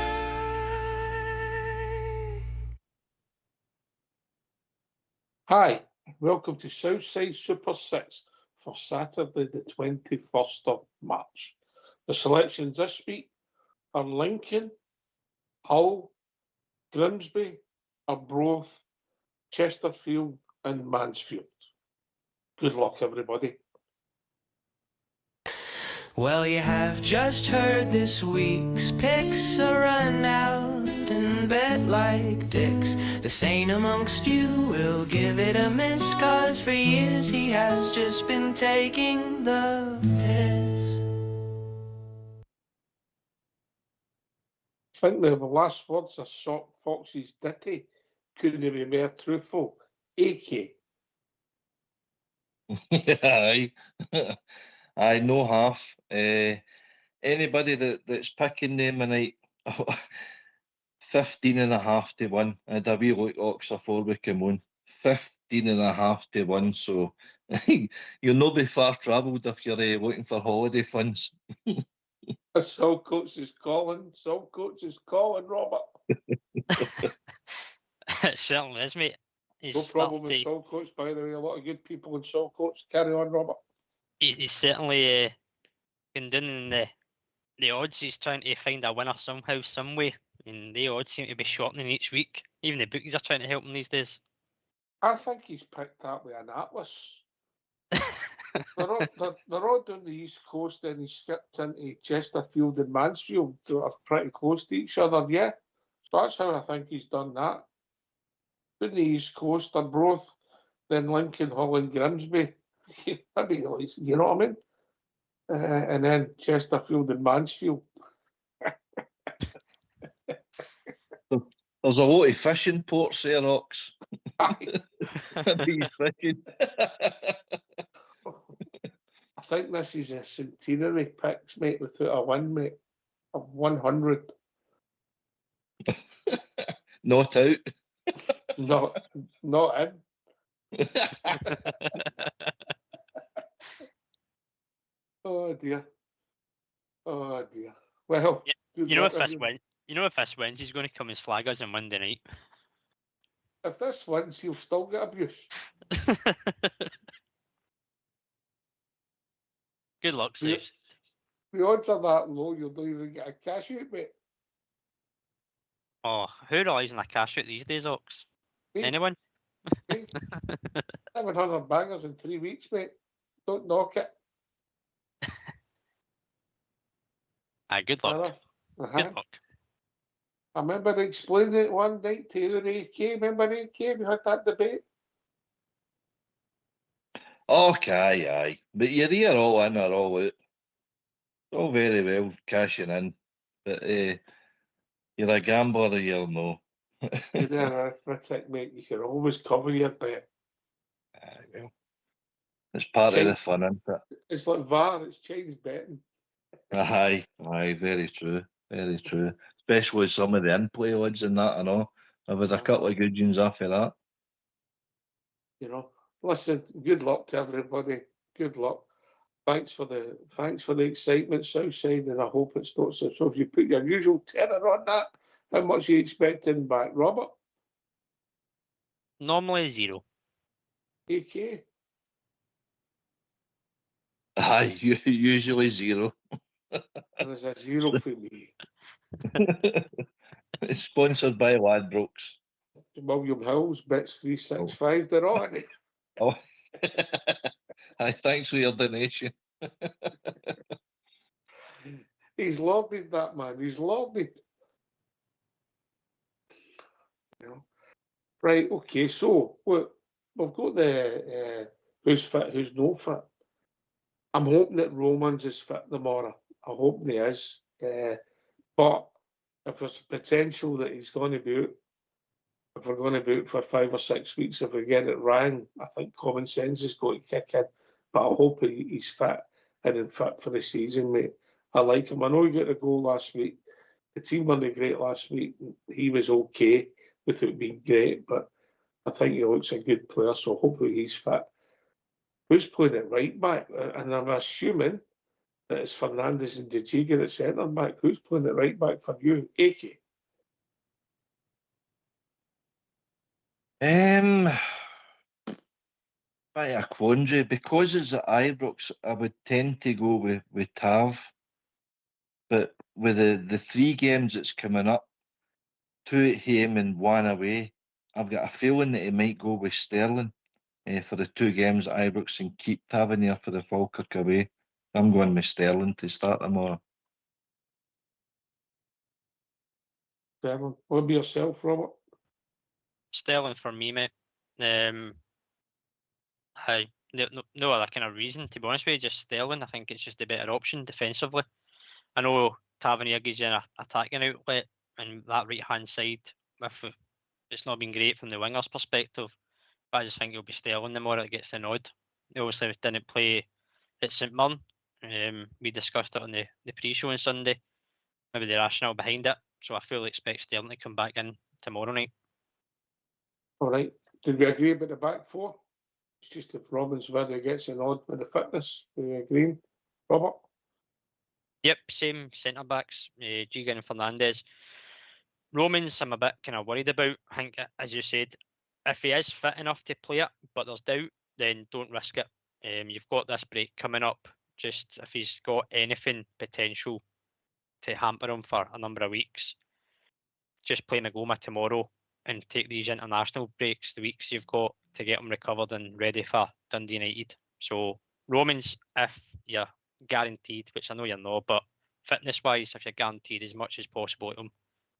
Hi, welcome to Southside Super 6 for Saturday the 21st of March. The selections this week are Lincoln, Hull, Grimsby, Arbroath, Chesterfield and Mansfield. Good luck, everybody. Well, you have just heard this week's picks are run out and bet like dicks. The sane amongst you will give it a miss, 'cause for years he has just been taking the piss. I think the last words of Fox's ditty couldn't be more truthful. AK. Aye. Aye, no half. Anybody that's picking them tonight, 15.5 to 1. I had a wee look Oxford before we came on. 15.5 to 1. So you'll not be far travelled if you're looking for holiday funds. Soul Coach is calling. Soul Coach is calling, Robert. It certainly is, mate. He's No problem starting with to- Soul Coach, by the way. A lot of good people in Soul Coach. Carry on, Robert. he's certainly going down in the odds. He's trying to find a winner somehow, some way, and the odds seem to be shortening each week. Even the bookies are trying to help him these days. I think he's picked that with an atlas. they're all down the East Coast, and he skipped into Chesterfield and Mansfield, that are pretty close to each other, yeah. So that's how I think he's done that. Down the East Coast, Arbroath, then Lincoln, Hull and Grimsby. Maybe, you know what I mean? And then Chesterfield and Mansfield. There's a lot of fishing ports there, Ox. Maybe fishing. I think this is a centenary picks, mate, without a win, mate, of 100. Not out. Not in. Oh dear. Oh dear. Well, good You know, luck, if this everyone. win, you know, if this wins, he's going to come and slag us on Monday night. If this wins, he'll still get abuse. Good luck, The- Saves. The odds are that low, you'll not even get a cash out, mate. Oh, who relies on a cash out these days, Ox? Me. Anyone? 700 bangers in 3 weeks, mate. Don't knock it. Good luck. Uh-huh. Good luck. I remember explaining it one night to your AK. Remember AK? We had that debate. Okay, aye. But you're here all in or all out. All very well cashing in. But you're a gambler, you'll know. You're an arithmetic, mate. You can always cover your bet. Aye, well. It's part of the Change- fun, isn't it? It's like VAR, it's Chinese betting. Aye, very true. Very true. Especially some of the in-play odds and that, I know. I've had a couple of good ones after that. You know, listen, good luck to everybody. Good luck. Thanks for the excitement, Southside, and I hope it's not so. So if you put your usual tenner on that, how much are you expecting back, Robert? Normally 0. AK? Aye, usually 0. And there's a 0 for me. It's sponsored by Ladbrokes. William Hills bets 365. They're on it. Oh, aye, thanks for your donation. He's lorded that man. He's lorded. You know. Right. Okay. So what we've got the who's fit, who's not fit. I'm hoping that Romans is fit tomorrow. I hope he is. But if there's potential that he's going to be out, if we're going to be out for 5 or 6 weeks, if we get it wrong, I think common sense has got to kick in. But I hope he's fit and fit for the season, mate. I like him. I know he got a goal last week. The team weren't great last week. He was okay without being great, but I think he looks a good player, so hopefully he's fit. Who's playing at right back? And I'm assuming that it's Fernandes and De Giga at centre back. Who's playing at right back for you? Ake? By a quandary, because it's at Ibrox, I would tend to go with Tav. But with the 3 games that's coming up, 2 at home and 1 away, I've got a feeling that he might go with Sterling for the 2 games at Ibrox and keep Tavernier for the Falkirk away. I'm going with Sterling to start tomorrow. Sterling. What about yourself, Robert? Sterling for me, mate. No other kind of reason, to be honest with you, just Sterling. I think it's just a better option defensively. I know Tavernier gives you an attacking outlet, and that right-hand side, it's not been great from the winger's perspective, but I just think it'll be Sterling the more it gets the nod. He obviously didn't play at St Mirren. We discussed it on the pre-show on Sunday, maybe the rationale behind it, so I fully expect Sterling to come back in tomorrow night. All right. Did we agree about the back 4? It's just if Robin's whether he gets a nod with the fitness. Do we agree, Robert? Yep, same centre backs, Giga and Fernandes. Romans, I'm a bit kind of worried about. I think, as you said, if he is fit enough to play it, but there's doubt, then don't risk it. You've got this break coming up. Just if he's got anything potential to hamper him for a number of weeks, just play Magoma tomorrow and take these international breaks, the weeks you've got to get him recovered and ready for Dundee United. So Romans, if you're guaranteed, which I know you're not, but fitness-wise, if you're guaranteed as much as possible at him,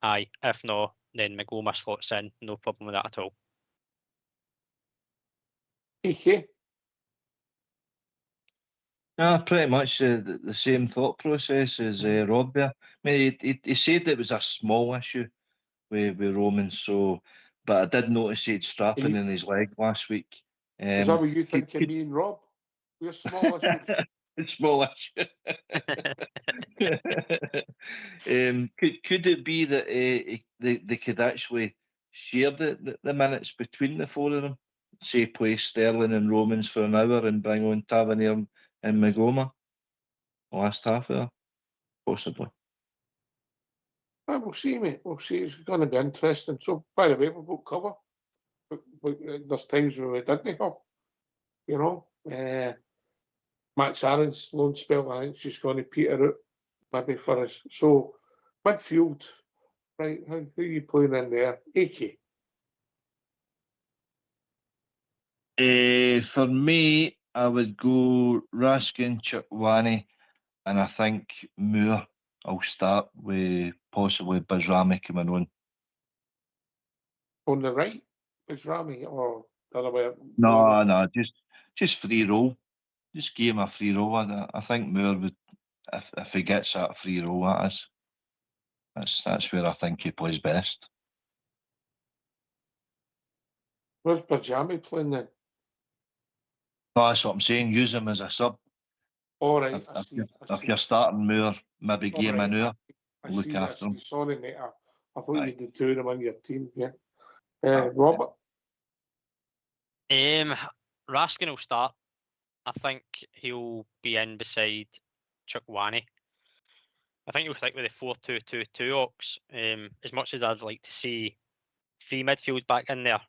aye. If not, then Magoma slots in. No problem with that at all. Ake? Pretty much the same thought process as Rob there. I mean, he said it was a small issue with Roman, but I did notice he had strapping in his leg last week. Is that what you think of me and Rob? We're small issues. Small issue. Could it be that they could actually share the minutes between the 4 of them? Say play Sterling and Romans for an hour and bring on Tavernier and Magoma last half hour, possibly. We'll see, mate. We'll see. It's going to be interesting. So, by the way, we've got cover. But there's times when we didn't have, you know. Max Aaron's loan spell, I think, is just going to peter out, maybe for us. So, midfield, right? Who are you playing in there? Ake? For me, I would go Raskin, Chukwani, and I think Moore. I'll start with possibly Bajrami coming on. On the right, Bajrami, or the other way? No, just free roll. Just give him a free roll. I think Moore would, if he gets that free roll, that's where I think he plays best. Where's Bajrami playing then? No, that's what I'm saying. Use him as a sub. All right, If you're starting Moore, maybe give him an hour. Look I after him. Sorry, mate. I thought you did 2 of them on your team. Yeah. Robert? Raskin will start. I think he'll be in beside Chukwani. I think he'll stick with the 4-2-2-2 Ox. As much as I'd like to see 3 midfield back in there,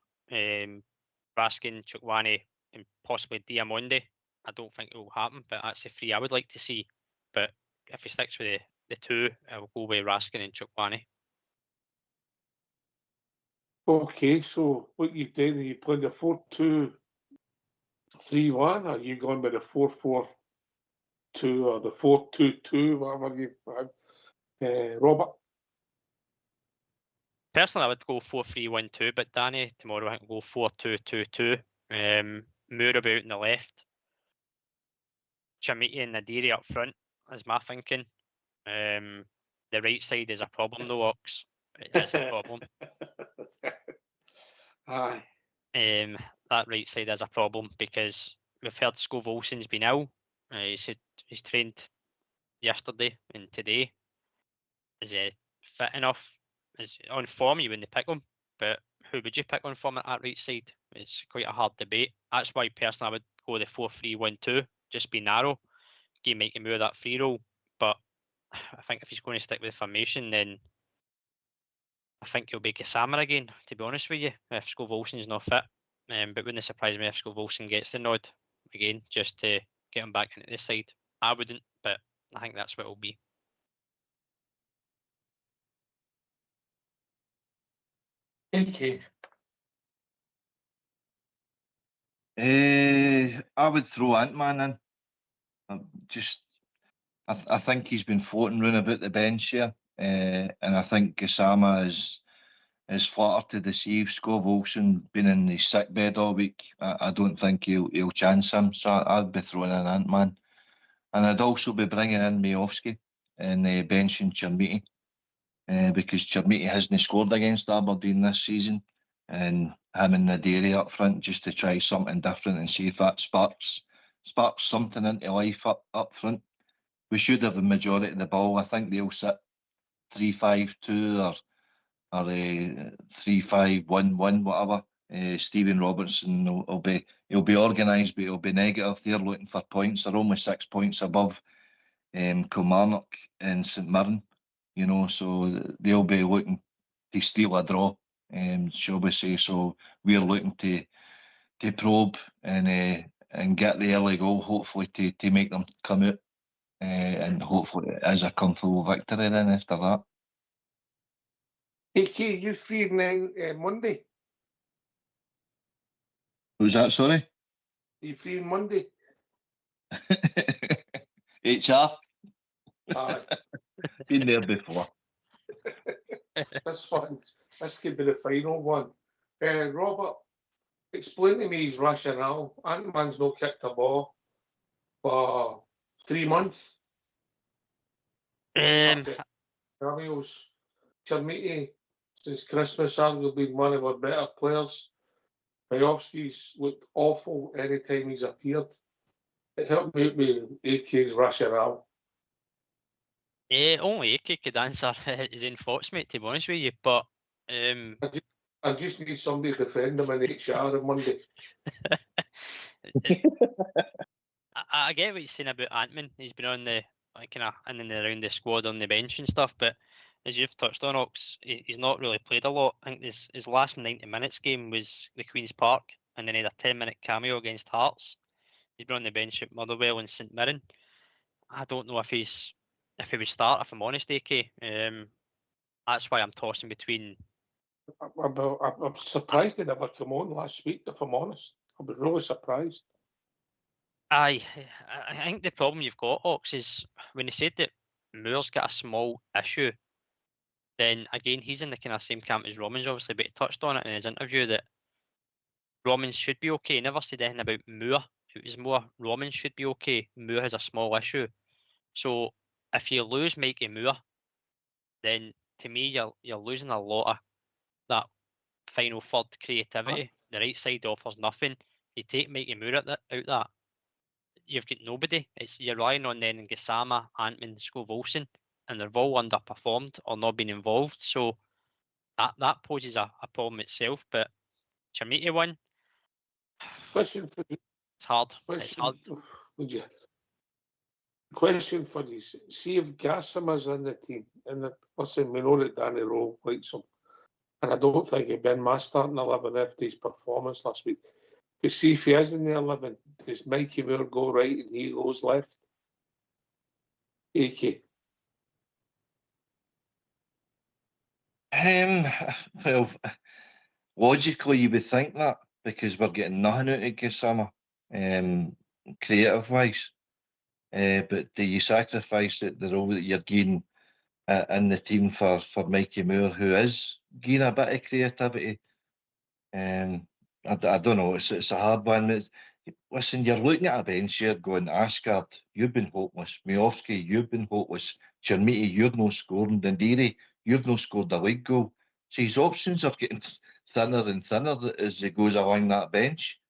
Raskin, Chukwani, and possibly Diamonde. I don't think it will happen, but that's the 3 I would like to see. But if he sticks with the 2, I'll go with Raskin and Chukwani. Okay, so what you did, you played the 4-2-3-1, or are you going with the 4-4-2 or the 4-2-2, whatever you had? Robert? Personally, I would go 4-3-1-2, but Danny, tomorrow I think will go 4-2-2-2. Moore about on the left. Chamiti and Nadiri up front is my thinking. The right side is a problem though, Ox. It is a problem. Aye. That right side is a problem because we've heard Scove Olsen's been ill. He's trained yesterday and today. Is he fit enough? Is he on form? You wouldn't pick him, but who would you pick on form at that right side? It's quite a hard debate. That's why personally I would go the 4-3-1-2, just be narrow, give Mikey Moore that free role. But I think if he's going to stick with the formation, then I think he'll be Gassama again, to be honest with you, if Scove Olsen's not fit. But wouldn't it surprise me if Scove Olsen gets the nod again, just to get him back into this side. I wouldn't, but I think that's what it'll be. AK. I would throw Ant-Man in. I think he's been floating round about the bench here, and I think Gassama is flattered to deceive. Scove Olsen been in his sick bed all week. I don't think he'll chance him, so I'd be throwing in Ant-Man. And I'd also be bringing in Majowski and benching Chermiti, because Chermiti hasn't scored against Aberdeen this season, and him and Nadiri up front just to try something different and see if that sparks something into life up front. We should have the majority of the ball. I think they'll sit 3-5-2 or 3-5-1-1, whatever. Stephen Robertson he'll be organised, but he'll be negative. They're looking for points. They're only 6 points above Kilmarnock and St Mirren, so they'll be looking to steal a draw, shall we say. So we're looking to probe and get the early goal, hopefully to make them come out, and hopefully it is a comfortable victory then after that. AK, you free Monday? What was that, sorry? You free Monday? HR? Aye. Been there before. This could be the final one. Robert, explain to me his rationale. Ant-Man's not kicked a ball for 3 months. Cameos. Chermiti, since Christmas, arguably been one of our better players. Majowski's looked awful anytime he's appeared. It helped me with AK's rationale. Only AK could answer his own thoughts, mate, to be honest with you. But I just need somebody to defend him in HR on Monday. I get what you're saying about Ant-Man. He's been on the kind of in and around the squad on the bench and stuff, but as you've touched on, Ox, he's not really played a lot. I think his last 90 minutes game was the Queen's Park, and then he had a 10-minute cameo against Hearts. He's been on the bench at Motherwell and St Mirren. I don't know if he would start, if I'm honest, AK. That's why I'm tossing between. I'm surprised he never came on last week, if I'm honest. I was really surprised. I think the problem you've got, Ox, is when he said that Moore's got a small issue, then again, he's in the kind of same camp as Romans, obviously, but he touched on it in his interview that Romans should be okay. He never said anything about Moore. It was more Romans should be okay. Moore has a small issue. So if you lose Mikey Moore, then to me, you're losing a lot of that final third creativity. The right side offers nothing. You take Mikey Moore out that, you've got nobody. You're relying on then Gassama, Ant-Man, Scove Olsen, and they've all underperformed or not been involved. So that poses a problem itself. But Chermiti one, question for you. It's hard. It's hard. Would you? Question for you. See if Gassama's in the team, and listen, we know that Danny Rowe likes him, and I don't think he'd been my starting 11 after his performance last week. But see if he is in the 11, does Mikey Moore go right and he goes left? AK. Well, logically you would think that, because we're getting nothing out of Gassama, creative-wise. But do you sacrifice the role that you're getting in the team for Mikey Moore, who is getting a bit of creativity? I don't know. It's a hard one. Listen, you're looking at a bench here going, Asgard, you've been hopeless. Miovski, you've been hopeless. Chermiti, you've no scoring. Dundee, you've no scored a league goal. So his options are getting thinner and thinner as he goes along that bench.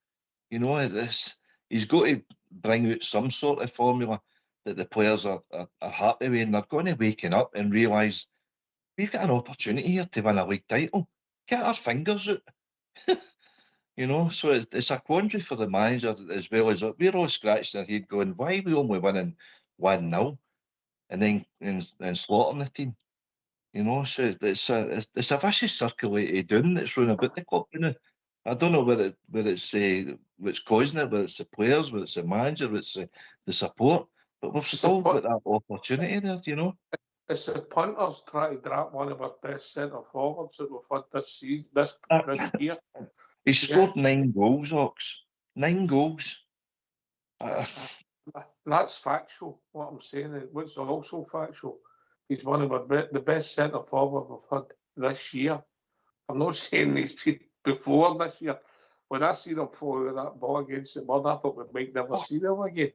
You know, he's got to bring out some sort of formula that the players are happy with, and they're going to waken up and realise we've got an opportunity here to win a league title. Get our fingers out. You know, so it's a quandary for the manager as well as we're all scratching our head going, why are we only winning 1-0 and then slaughtering the team? You know, so it's a vicious circle of doom that's running about the club. You know, I don't know whether it's what's causing it, whether it's the players, whether it's the manager, whether it's the support, but we've still got that opportunity there. You know, it's the punters trying to drop one of our best centre forwards that we've had this season, this year. He scored 9 goals, Ox. 9 goals. That's factual. What I'm saying, what's also factual, he's one of the best centre forward we've had this year. I'm not saying he's been before this year. When I seen him fall with that ball against the mud, I thought we might never see him again.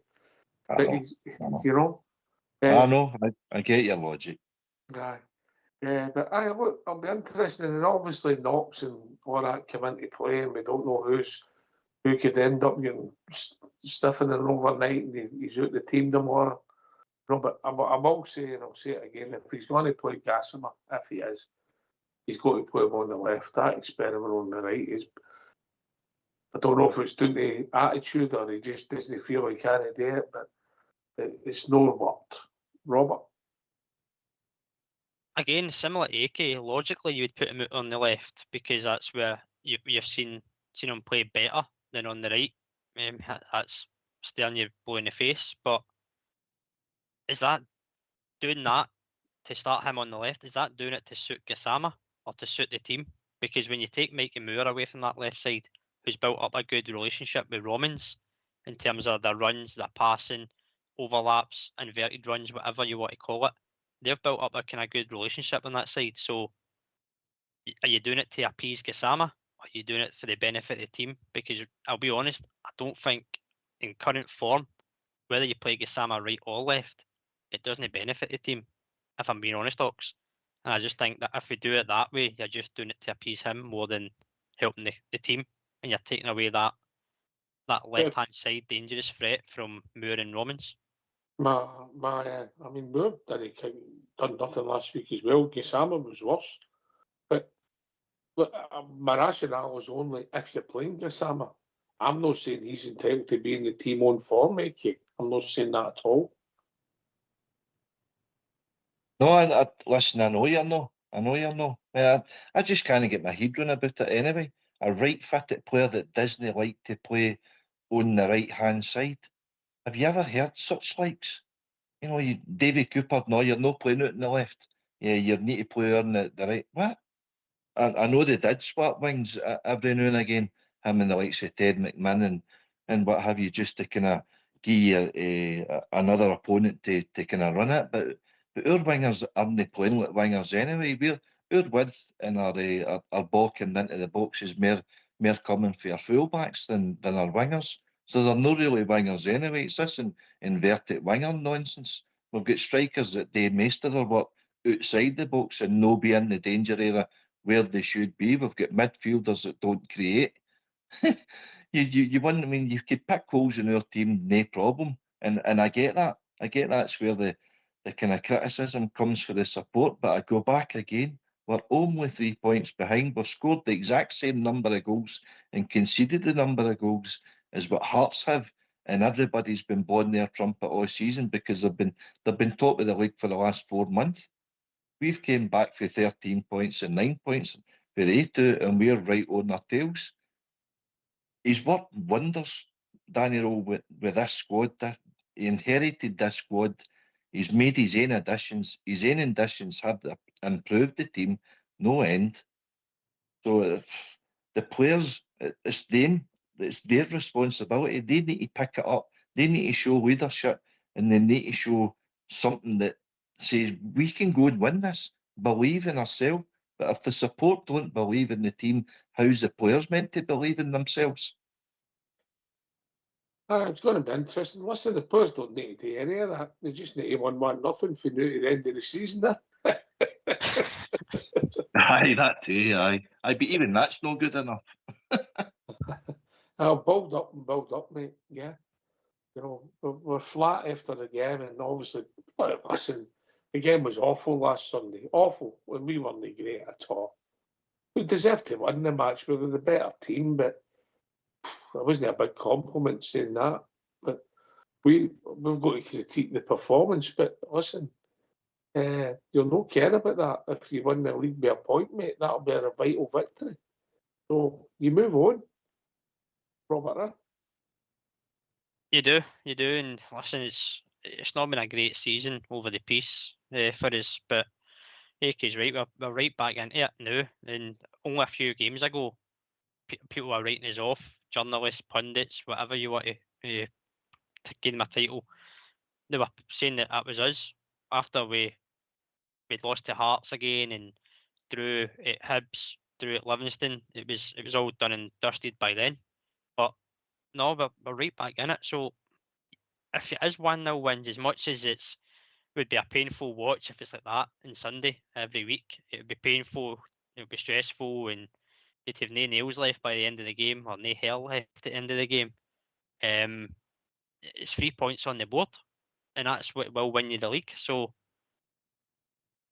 But he's, you know. I know. I get your logic. Aye. Yeah, but I'll be interested, and obviously Knox and all that come into play, and we don't know who could end up getting stiffening overnight, and he's out the team tomorrow. No, but I will say, and I'll say it again, if he's going to play Gassama, if he is, he's got to put him on the left. That experiment on the right is, I don't know if it's down to attitude or he just doesn't feel he can't do it, but it's no worked. Robert? Again, similar to AK, logically you would put him out on the left because that's where you've seen him play better than on the right. That's staring you blow in the face. But is that doing that to start him on the left? Is that doing it to suit Gassama or to suit the team? Because when you take Mikey Moore away from that left side, who's built up a good relationship with Romans in terms of their runs, their passing, overlaps, inverted runs, whatever you want to call it, they've built up a kind of good relationship on that side. So are you doing it to appease Gassama? Or are you doing it for the benefit of the team? Because I'll be honest, I don't think in current form, whether you play Gassama right or left, it doesn't benefit the team, if I'm being honest, Ox. And I just think that if we do it that way, you're just doing it to appease him more than helping the team. And you're taking away that left-hand side dangerous threat from Moore and Romans. I mean, Moore done nothing last week as well. Gassama was worse. But look, my rationale is only if you're playing Gassama. I'm not saying he's entitled to be in the team on form, Mikey. I'm not saying that at all. No, listen, I know you're not. I just can't get my head round about it anyway. A right-footed player that doesn't like to play on the right-hand side. Have you ever heard such likes? You know, Davy Cooper, no, you're not playing out on the left. Yeah, you need to play on the right. What? I know they did swap wings every now and again, him and the likes of Ted McMinn and what have you, just to kind of give you another opponent to kind of run it. But our wingers aren't playing like wingers anyway. Our width and our ball coming into the box is more coming for our fullbacks than our wingers. So they're not really wingers anyway. It's this inverted winger nonsense. We've got strikers that do most of their work outside the box and no be in the danger area where they should be. We've got midfielders that don't create. you wouldn't. I mean, you could pick holes in our team, no problem. And I get that. I get that's where the kind of criticism comes for the support. But I go back again. We're only 3 points behind. We've scored the exact same number of goals and conceded the number of goals as what Hearts have. And everybody's been blowing their trumpet all season because they've been top of the league for the last 4 months. We've came back for 13 points and 9 points for they two, and we're right on our tails. He's worked wonders, Daniel, with this squad. He inherited this squad. He's made his own additions. His own additions have improved the team, no end. So if the players, it's them. It's their responsibility. They need to pick it up. They need to show leadership, and they need to show something that says we can go and win this. Believe in ourselves. But if the support don't believe in the team, how's the players meant to believe in themselves? It's going to be interesting. Listen, the players don't need to do any of that. They just need to win 1-0 for now to the end of the season. Aye, that too, aye. But even that's no good enough. I'll build up, mate. Yeah. You know, we're flat after the game, and obviously, listen, the game was awful last Sunday. Awful. When we weren't great at all. We deserved to win the match. We were the better team, but it wasn't a big compliment saying that. But we've got to critique the performance. But listen, you'll not care about that if you win the league by a point, mate. That'll be a vital victory. So you move on, Robert. You do, and listen, it's not been a great season over the piece for us, but Akey's right. We're right back into it now, and only a few games ago, people were writing us off, journalists, pundits, whatever you want to gain my title. They were saying that was us after we'd lost to Hearts again and drew at Hibs, drew at Livingston. It was all done and dusted by then. But no, we're right back in it. So if it is 1-0 wins, as much as it would be a painful watch if it's like that on Sunday every week, it would be painful, it would be stressful, and you'd have no nails left by the end of the game or no hair left at the end of the game. It's 3 points on the board, and that's what will win you the league. So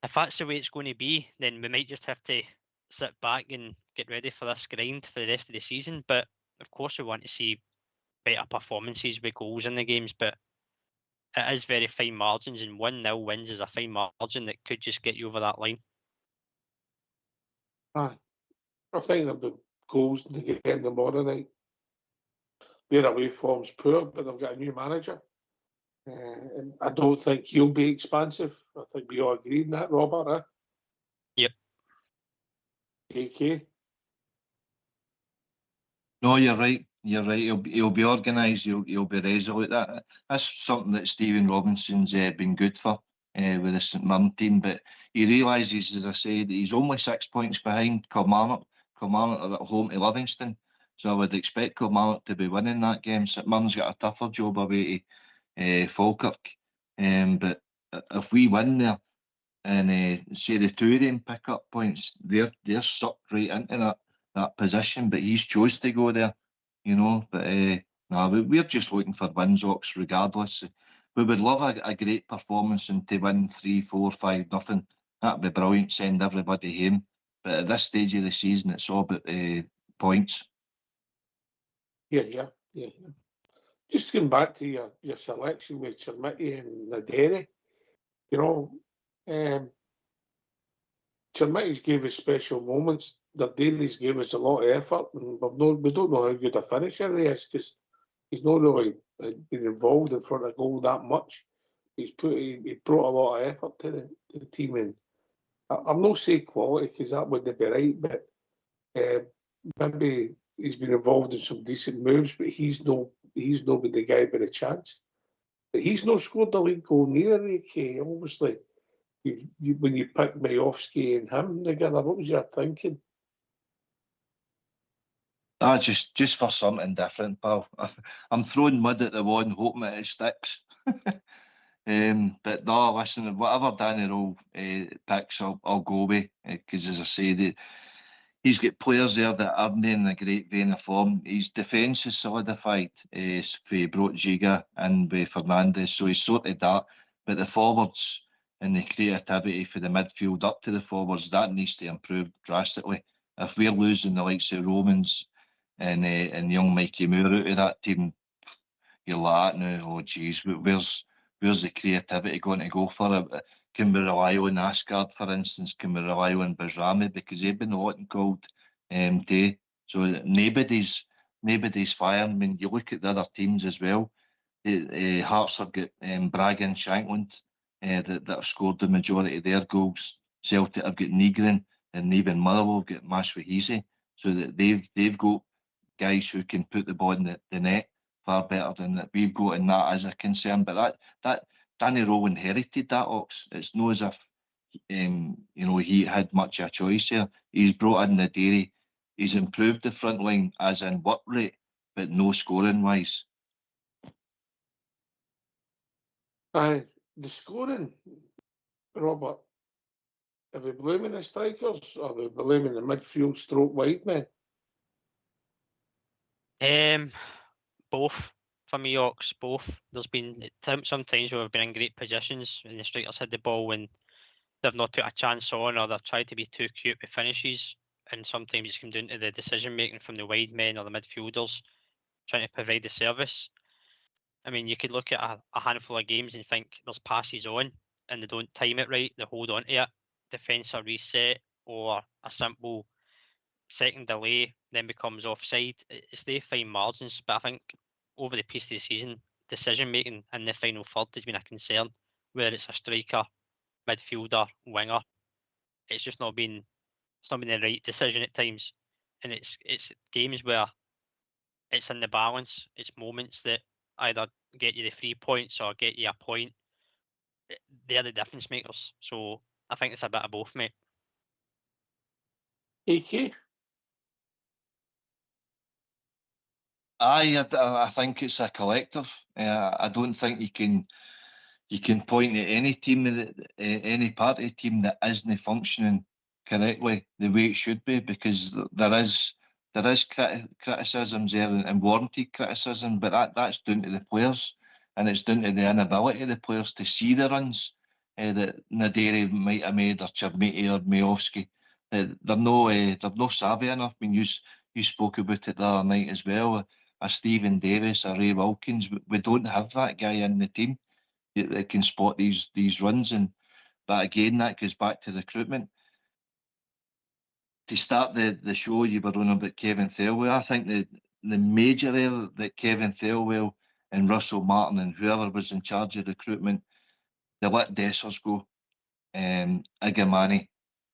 if that's the way it's going to be, then we might just have to sit back and get ready for this grind for the rest of the season. But of course, we want to see better performances with goals in the games, but it is very fine margins, and 1-0 wins is a fine margin that could just get you over that line. Aye. I think there'll be goals in the game tomorrow night. Their away form's poor, but they've got a new manager. And I don't think he'll be expansive. I think we all agree on that, Robert. Yep. AK. No, you're right. You're right. He'll be organised. He'll be resolute. That's something that Stephen Robinson's been good for with the St Mirren team. But he realises, as I said, that he's only 6 points behind Kilmarnock. Kilmarnock are at home to Livingston, so I would expect Kilmarnock to be winning that game. St Mirren's got a tougher job away to Falkirk. But if we win there and say the two of them pick up points, they're sucked right into that position. But he's chose to go there, you know. But no, we're just looking for wins, Ox, regardless. We would love a great performance and to win 3-4-5-0. That'd be brilliant. Send everybody home. But at this stage of the season, it's all about points. Yeah. Just going back to your selection with Chermiti and Naderi, you know, Chermiti's gave us special moments. Naderi's gave us a lot of effort, and we don't know how good a finisher he is because he's not really been involved in front of goal that much. He brought a lot of effort to the team, and I'm not saying quality because that wouldn't be right, but maybe he's been involved in some decent moves, but he's not been the guy by a chance. But he's not scored the league goal neither, AK. Obviously, when you picked Majovski and him together, what was your thinking? Just for something different, pal. I'm throwing mud at the wall and hoping that it sticks. But no, listen, whatever Daniel picks, I'll go with, because as I say, he's got players there that aren't in a great vein of form. His defence is solidified for brought Giga and with Fernandes, so he's sorted that. But the forwards and the creativity for the midfield up to the forwards, that needs to improve drastically. If we're losing the likes of Romans and young Mikey Moore out of that team, you're like, no, oh geez, where's the creativity going to go for it? Can we rely on Asgard, for instance? Can we rely on Bajrami? Because they've been hot and cold too. So nobody's firing. I mean, you look at the other teams as well. Hearts have got Braga and Shankland that have scored the majority of their goals. Celtic have got Nygren, and even Motherwell have got Mashwahizi. So that they've got guys who can put the ball in the net far better than that we've got, and that is a concern. But that Danny Rowe inherited that, Ox. It's not as if he had much of a choice here. He's brought in the Dairy. He's improved the front line as in work rate, but no scoring wise. The scoring, Robert, are we blaming the strikers or are we blaming the midfield stroke wide men? Both for me, Ox. Both. There's been some times where we've been in great positions and the strikers had the ball when they've not took a chance on, or they've tried to be too cute with finishes. And sometimes it's come down to the decision making from the wide men or the midfielders trying to provide the service. I mean, you could look at a handful of games and think there's passes on and they don't time it right, they hold on to it, defence a reset, or a simple second delay then becomes offside. It's the fine margins, but I think over the piece of the season, decision making in the final third has been a concern, whether it's a striker, midfielder, winger. It's just not been the right decision at times. And it's games where it's in the balance. It's moments that either get you the 3 points or get you a point. They're the difference makers. So I think it's a bit of both, mate. AK? I think it's a collective. I don't think you can point at any team, any part of the team that isn't functioning correctly the way it should be, because there is criticisms there and warranted criticism, but that's down to the players, and it's down to the inability of the players to see the runs that Naderi might have made, or Chermiti or Majovski. They're no savvy enough. I mean, you spoke about it the other night as well. A Stephen Davis, a Ray Wilkins. We don't have that guy in the team that can spot these runs, but again, that goes back to recruitment. To start the show, you were on about Kevin Thelwell. I think the major error that Kevin Thelwell and Russell Martin and whoever was in charge of recruitment, they let Dessers go, Igamani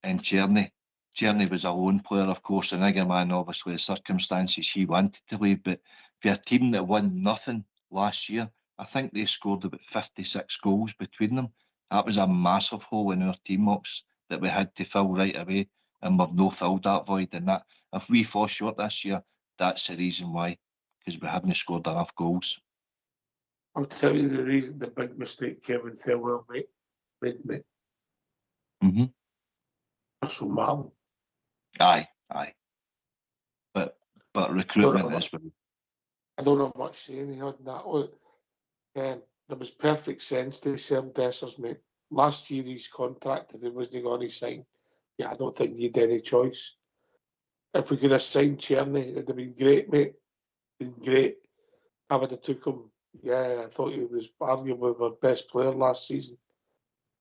and Cherny. Cherny was a lone player, of course, and Igamani, obviously, the circumstances he wanted to leave. But for a team that won nothing last year, I think they scored about 56 goals between them. That was a massive hole in our team box that we had to fill right away, and we've no filled that void. And that, if we fall short this year, that's the reason why, because we haven't scored enough goals. I'll tell you the reason, the big mistake Kevin Thelwell made, mate. Mm-hmm. Russell Martin. Aye. But recruitment as well. I don't know much saying he had in that. Look, there was perfect sense to sell Dessers, mate. Last year his contract, if he wasn't going to sign, I don't think he had any choice. If we could have signed Cherny, it'd have been great, mate. Been great. I would have took him. Yeah, I thought he was arguably our best player last season.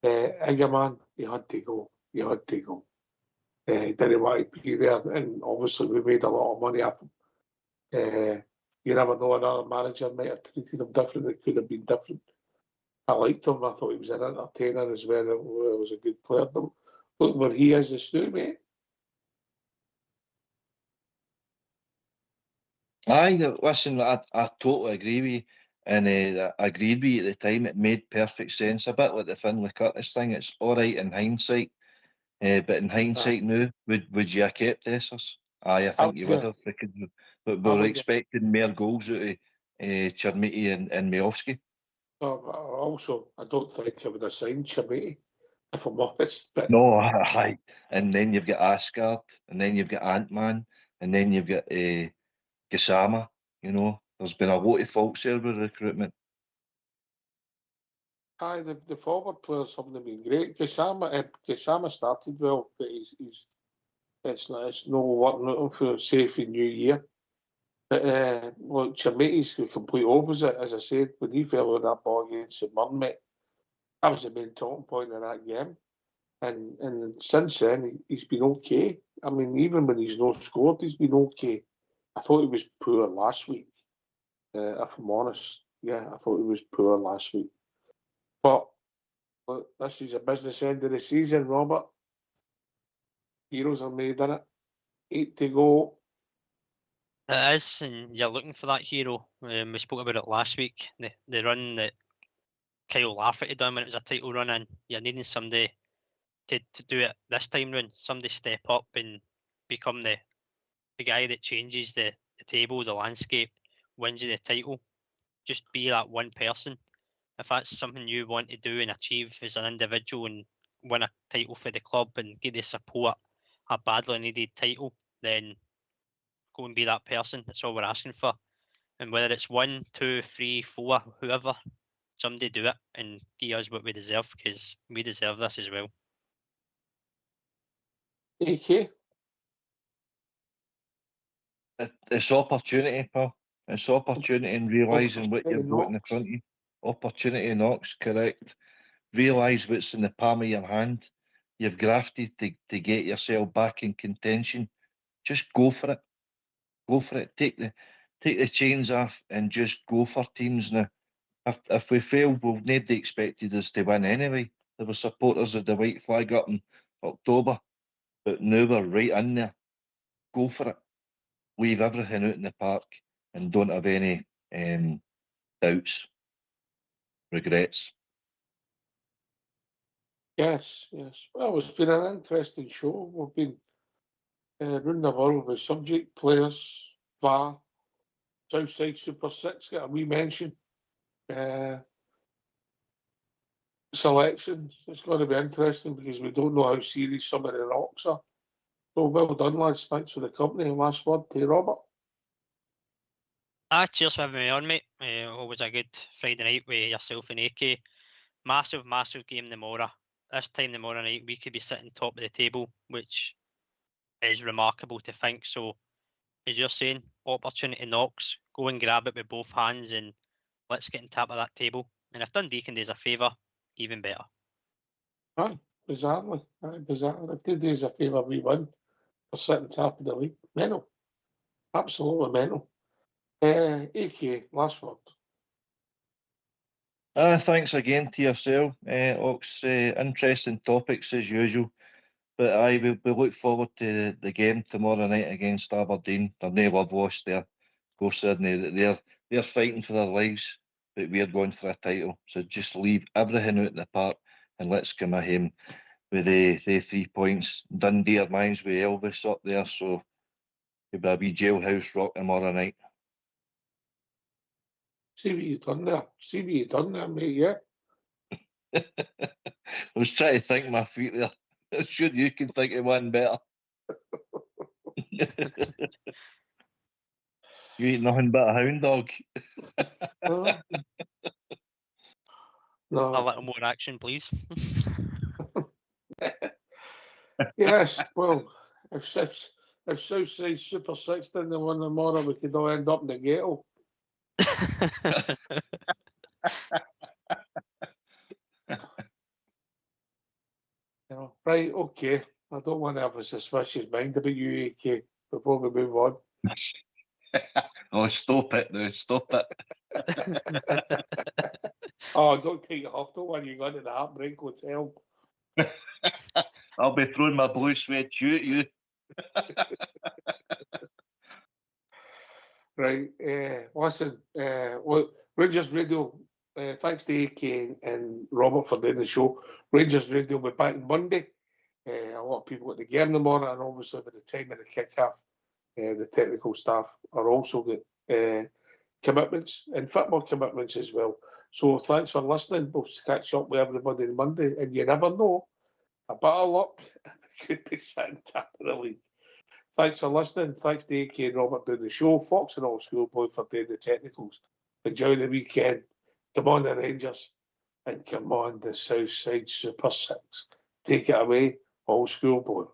Igaman, he had to go. He didn't want to be there, and obviously we made a lot of money off him. You never know, another manager might have treated him different. It could have been different. I liked him. I thought he was an entertainer as well. He was a good player. But look where he is just now, mate. Aye, listen, I totally agree with you, and I agreed with you at the time. It made perfect sense, a bit like the Finlay Curtis thing. It's all right in hindsight, but in hindsight now, would you have kept Dessers? Aye, I think you would have, because we were expecting more goals out of Chermiti and Majovski. Also, I don't think I would have signed Chermiti, if I'm honest. But no, aye. And then you've got Asgard, and then you've got Ant-Man, and then you've got Gassama. There's been a lot of faults there with recruitment. Aye, the forward players haven't been great. Gassama started well, but it's no working out for safe in New Year. But look, Chermiti's the complete opposite. As I said, when he fell on that ball against St Mirren, mate, that was the main talking point in that game. And since then, he's been okay. I mean, even when he's not scored, he's been okay. I thought he was poor last week, if I'm honest. Yeah, I thought he was poor last week. But look, this is a business end of the season, Robert. Heroes are made in it. 8 to go. It is, and you're looking for that hero. We spoke about it last week. The run that Kyle Lafferty done when it was a title run, and you're needing somebody to do it this time round. Somebody step up and become the guy that changes the table, the landscape, wins you the title. Just be that one person. If that's something you want to do and achieve as an individual and win a title for the club and give the support a badly needed title, then go and be that person. That's all we're asking for. And whether it's 1, 2, 3, 4, whoever, somebody do it and give us what we deserve, because we deserve this as well. AK? It's opportunity, pal. It's opportunity and realising what you've got in the front of you. Opportunity knocks, correct. Realise what's in the palm of your hand. You've grafted to get yourself back in contention. Just go for it. Go for it. Take the chains off and just go for teams now. If we fail, well, nobody expected us to win anyway. There were supporters of the white flag up in October, but now we're right in there. Go for it. Leave everything out in the park and don't have any doubts, regrets. Yes, yes. Well, it's been an interesting show. We've been round the world with subject players, VAR, Southside Super 6, got a wee mention. Selections. It's going to be interesting because we don't know how serious some of the knocks are. So well done, lads. Thanks for the company. Last word to Robert. Cheers for having me on, mate. Always a good Friday night with yourself and AK. Massive, massive game tomorrow. This time tomorrow night, we could be sitting top of the table, which is remarkable to think. So, as you're saying, opportunity knocks. Go and grab it with both hands and let's get on top of that table. And if Dundee can do us a favour, even better. Aye, bizarrely. If they do us a favour, we win. We're sitting top of the league. Mental. Absolutely mental. AK, last word. Thanks again to yourself, Ox. Interesting topics as usual. But we look forward to the game tomorrow night against Aberdeen. They're no love lost there. Of course, they're fighting for their lives, but we're going for a title. So just leave everything out in the park and let's come at him with the 3 points. Dundee are mines with Elvis up there, so it'll be a wee jailhouse rock tomorrow night. See what you've done there. Mate, yeah. I was trying to think my feet there. Sure, you can think of one better. You ain't nothing but a hound dog. No. A little more action, please. Yes, well, if Southside Super 6 didn't win tomorrow, we could all end up in the ghetto. Right, okay. I don't want to have a suspicious mind about you, AK, before we move on. Oh, stop it now, stop it. Oh, don't take it off. Don't want you going to the Heartbreak Hotel. I'll be throwing my blue suede shoe at you. Right, listen, look, Rangers Radio, thanks to AK and Robert for doing the show. Rangers Radio will be back on Monday. A lot of people at the game tomorrow, and obviously by the time of the kick-off, the technical staff are also got commitments and football commitments as well. So thanks for listening. We'll catch up with everybody on Monday, and you never know, a bit of luck could be sitting top of the league. Thanks for listening. Thanks to AK and Robert doing the show. Fox and all Schoolboy for doing the technicals. Enjoy the weekend. Come on, the Rangers. And come on, the Southside Super 6. Take it away, all Schoolboy.